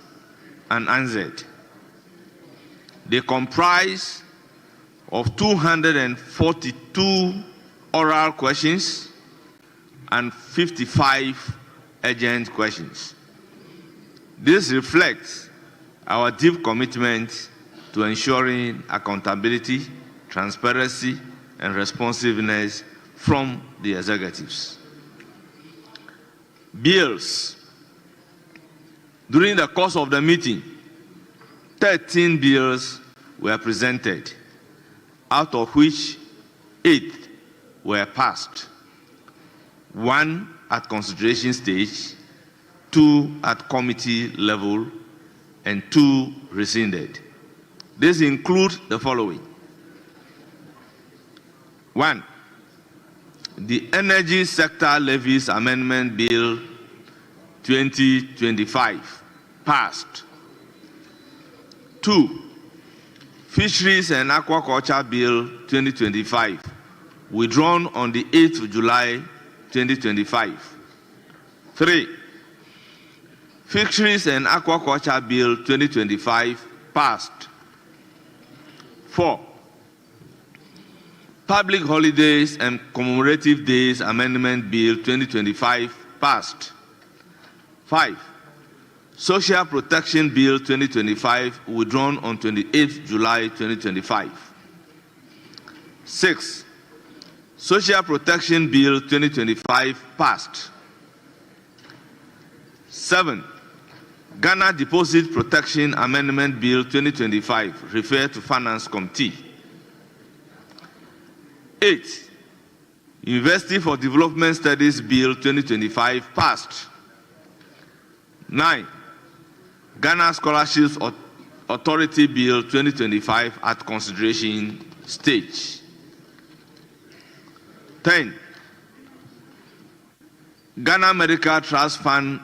S2: and answered. They comprise of 242 oral questions and 55 urgent questions. This reflects our deep commitment to ensuring accountability, transparency, and responsiveness from the executives. Bills. During the course of the meeting, 13 bills were presented, out of which 8 were passed, 1 at consideration stage, 2 at committee level, and 2 rescinded. This includes the following. 1. The Energy Sector Levies Amendment Bill 2025 passed. 2. Fisheries and Aquaculture Bill 2025 withdrawn on the 8th of July 2025. 3. Fisheries and Aquaculture Bill 2025 passed. 4. Public Holidays and Commemorative Days Amendment Bill 2025 passed. 5. Social Protection Bill 2025 withdrawn on 28 July 2025. 6. Social Protection Bill 2025 passed. 7. Ghana Deposit Protection Amendment Bill 2025 referred to Finance Committee. 8. University for Development Studies Bill 2025 passed. 9. Ghana Scholarships Authority Bill 2025 at consideration stage. 10. Ghana Medical Trust Fund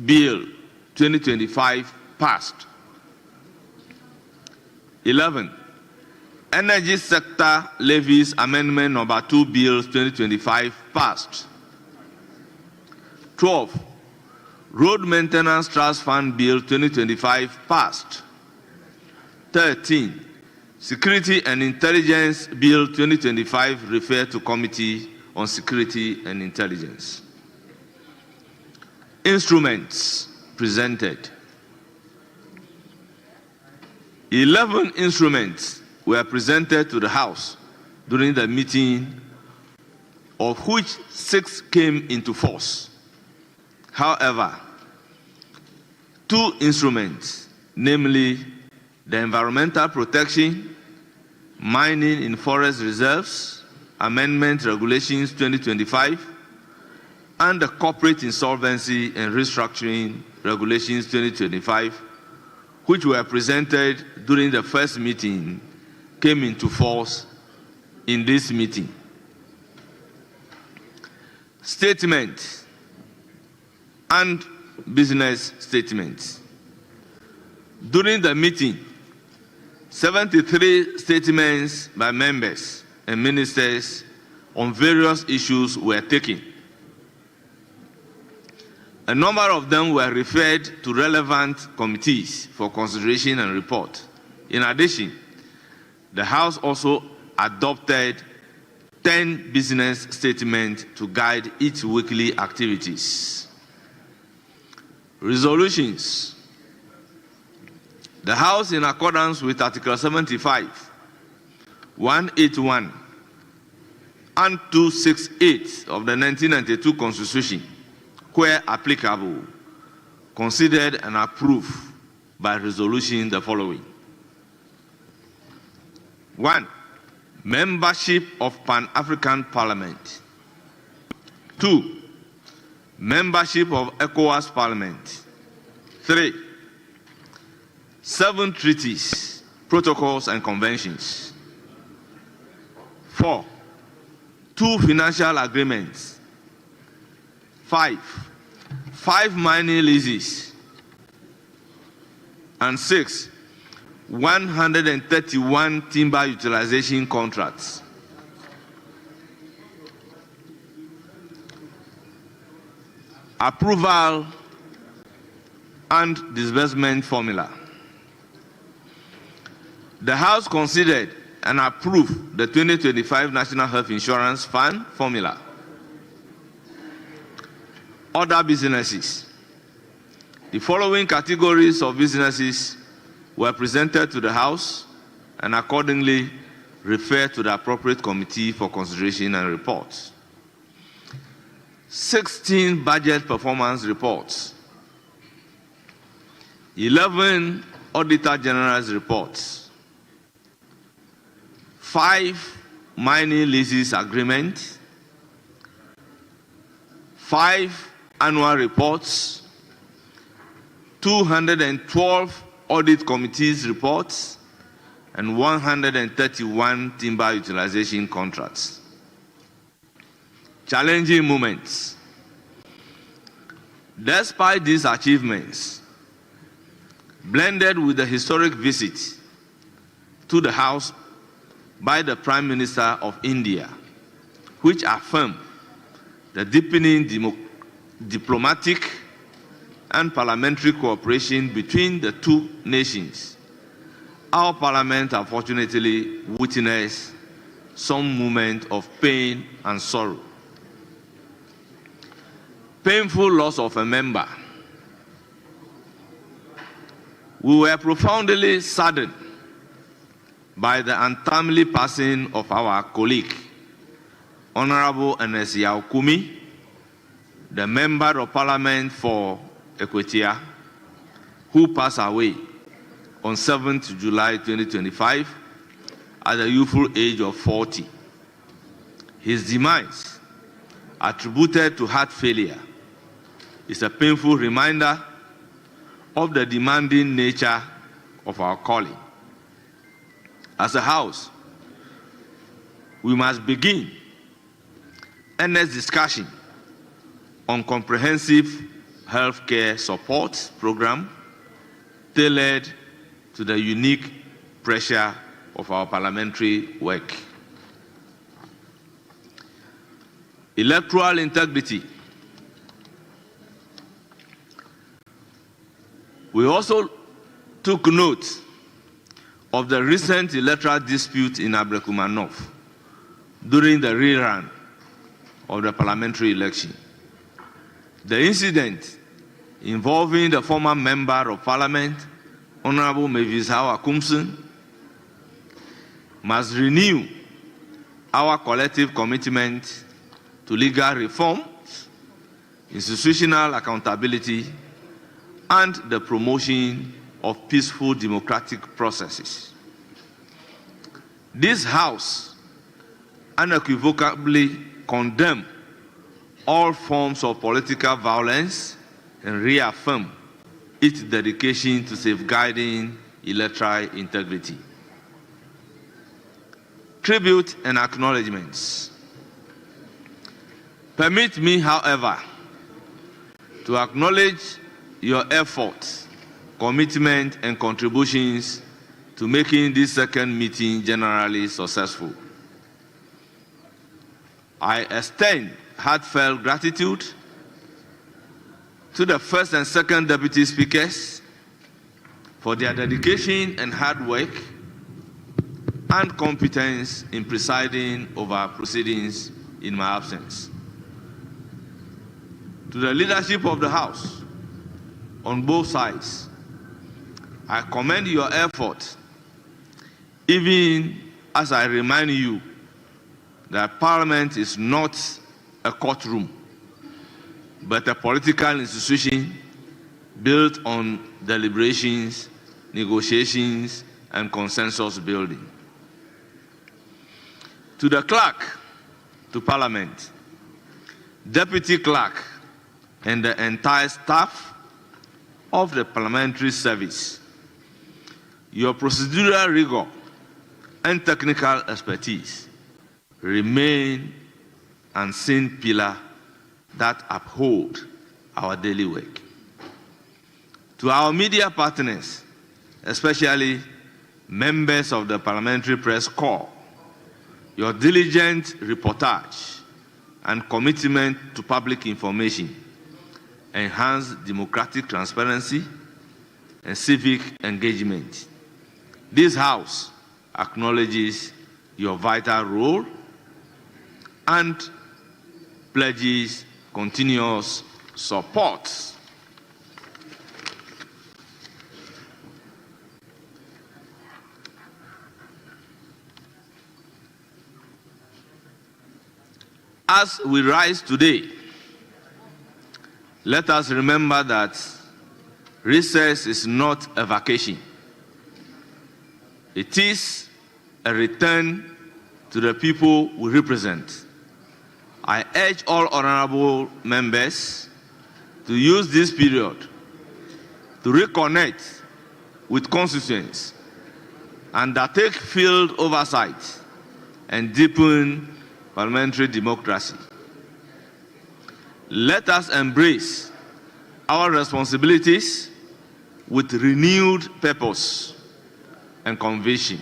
S2: Bill 2025 passed. 11. Energy Sector Levies Amendment Number 2 Bill 2025 passed. 12. Road Maintenance Trust Fund Bill 2025 passed. 13. Security and Intelligence Bill 2025 referred to Committee on Security and Intelligence. Instruments presented. 11 instruments were presented to the House during the meeting, of which 6 came into force. However, 2 instruments, namely the Environmental Protection, Mining in Forest Reserves, Amendment Regulations 2025, and the Corporate Insolvency and Restructuring Regulations 2025, which were presented during the first meeting, came into force in this meeting. Statements and business statements. During the meeting, 73 statements by members and ministers on various issues were taken. A number of them were referred to relevant committees for consideration and report. In addition, the House also adopted 10 business statements to guide its weekly activities. Resolutions. The House, in accordance with Article 75, 181, and 268 of the 1992 Constitution, where applicable, considered and approved by resolution the following. 1. Membership of Pan-African Parliament. 2. Membership of ECOWAS Parliament. 3. 7 treaties, protocols, and conventions. 4. 2 financial agreements. 5. 5 mining leases. And 6. 131 timber utilization contracts. Approval and disbursement formula. The House considered and approved the 2025 National Health Insurance Fund formula. Other businesses. The following categories of businesses were presented to the House and accordingly referred to the appropriate committee for consideration and reports. 16 budget performance reports. 11 Auditor General's reports. 5 mining leases agreements. 5 annual reports. 212 audit committees reports, and 131 timber utilization contracts. Challenging moments. Despite these achievements, blended with the historic visit to the House by the Prime Minister of India, which affirmed the deepening diplomatic and parliamentary cooperation between the two nations, our parliament unfortunately witnessed some moment of pain and sorrow. Painful loss of a member. We were profoundly saddened by the untimely passing of our colleague, Honorable Ernest Yaokumi, the Member of Parliament for Ekwetia, who passed away on 7th July 2025 at the youthful age of 40. His demise, attributed to heart failure, is a painful reminder of the demanding nature of our calling. As a House, we must begin earnest discussion on comprehensive healthcare support program tailored to the unique pressure of our parliamentary work. Electoral integrity. We also took note of the recent electoral dispute in Ablekuma during the rerun of the parliamentary election. The incident involving the former Member of Parliament, Honorable Mavis Hawa-Kumson, must renew our collective commitment to legal reform, institutional accountability, and the promotion of peaceful democratic processes. This House unequivocally condemns all forms of political violence and reaffirm its dedication to safeguarding electoral integrity. Tribute and acknowledgements. Permit me, however, to acknowledge your efforts, commitment, and contributions to making this second meeting generally successful. I extend heartfelt gratitude to the first and second deputy speakers for their dedication and hard work and competence in presiding over proceedings in my absence. To the leadership of the House on both sides, I commend your effort, even as I remind you that Parliament is not a courtroom, but a political institution built on deliberations, negotiations, and consensus building. To the clerk, to Parliament, deputy clerk, and the entire staff of the parliamentary service, your procedural rigor and technical expertise remain unseen pillar that uphold our daily work. To our media partners, especially members of the Parliamentary Press Corps, your diligent reportage and commitment to public information enhance democratic transparency and civic engagement. This House acknowledges your vital role and pledges continuous support. As we rise today, let us remember that recess is not a vacation. It is a return to the people we represent. I urge all honorable members to use this period to reconnect with constituents, undertake field oversight, and deepen parliamentary democracy. Let us embrace our responsibilities with renewed purpose and conviction.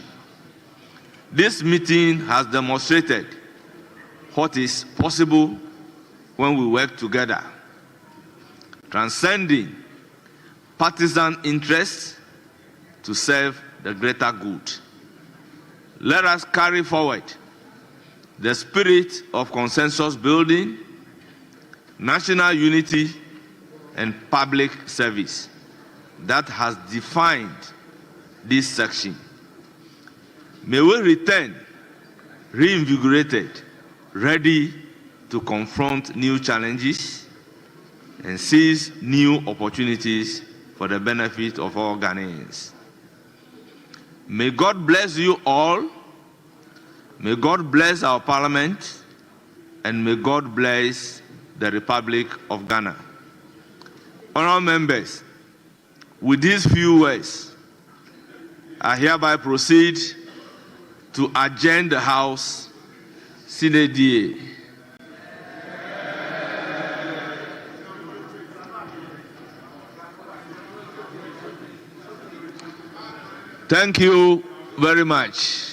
S2: This meeting has demonstrated what is possible when we work together, transcending partisan interests to serve the greater good. Let us carry forward the spirit of consensus building, national unity, and public service that has defined this section. May we return reinvigorated, ready to confront new challenges and seize new opportunities for the benefit of all Ghanaians. May God bless you all. May God bless our parliament, and may God bless the Republic of Ghana. Honourable members, with these few words, I hereby proceed to adjourn the House sine die. Thank you very much.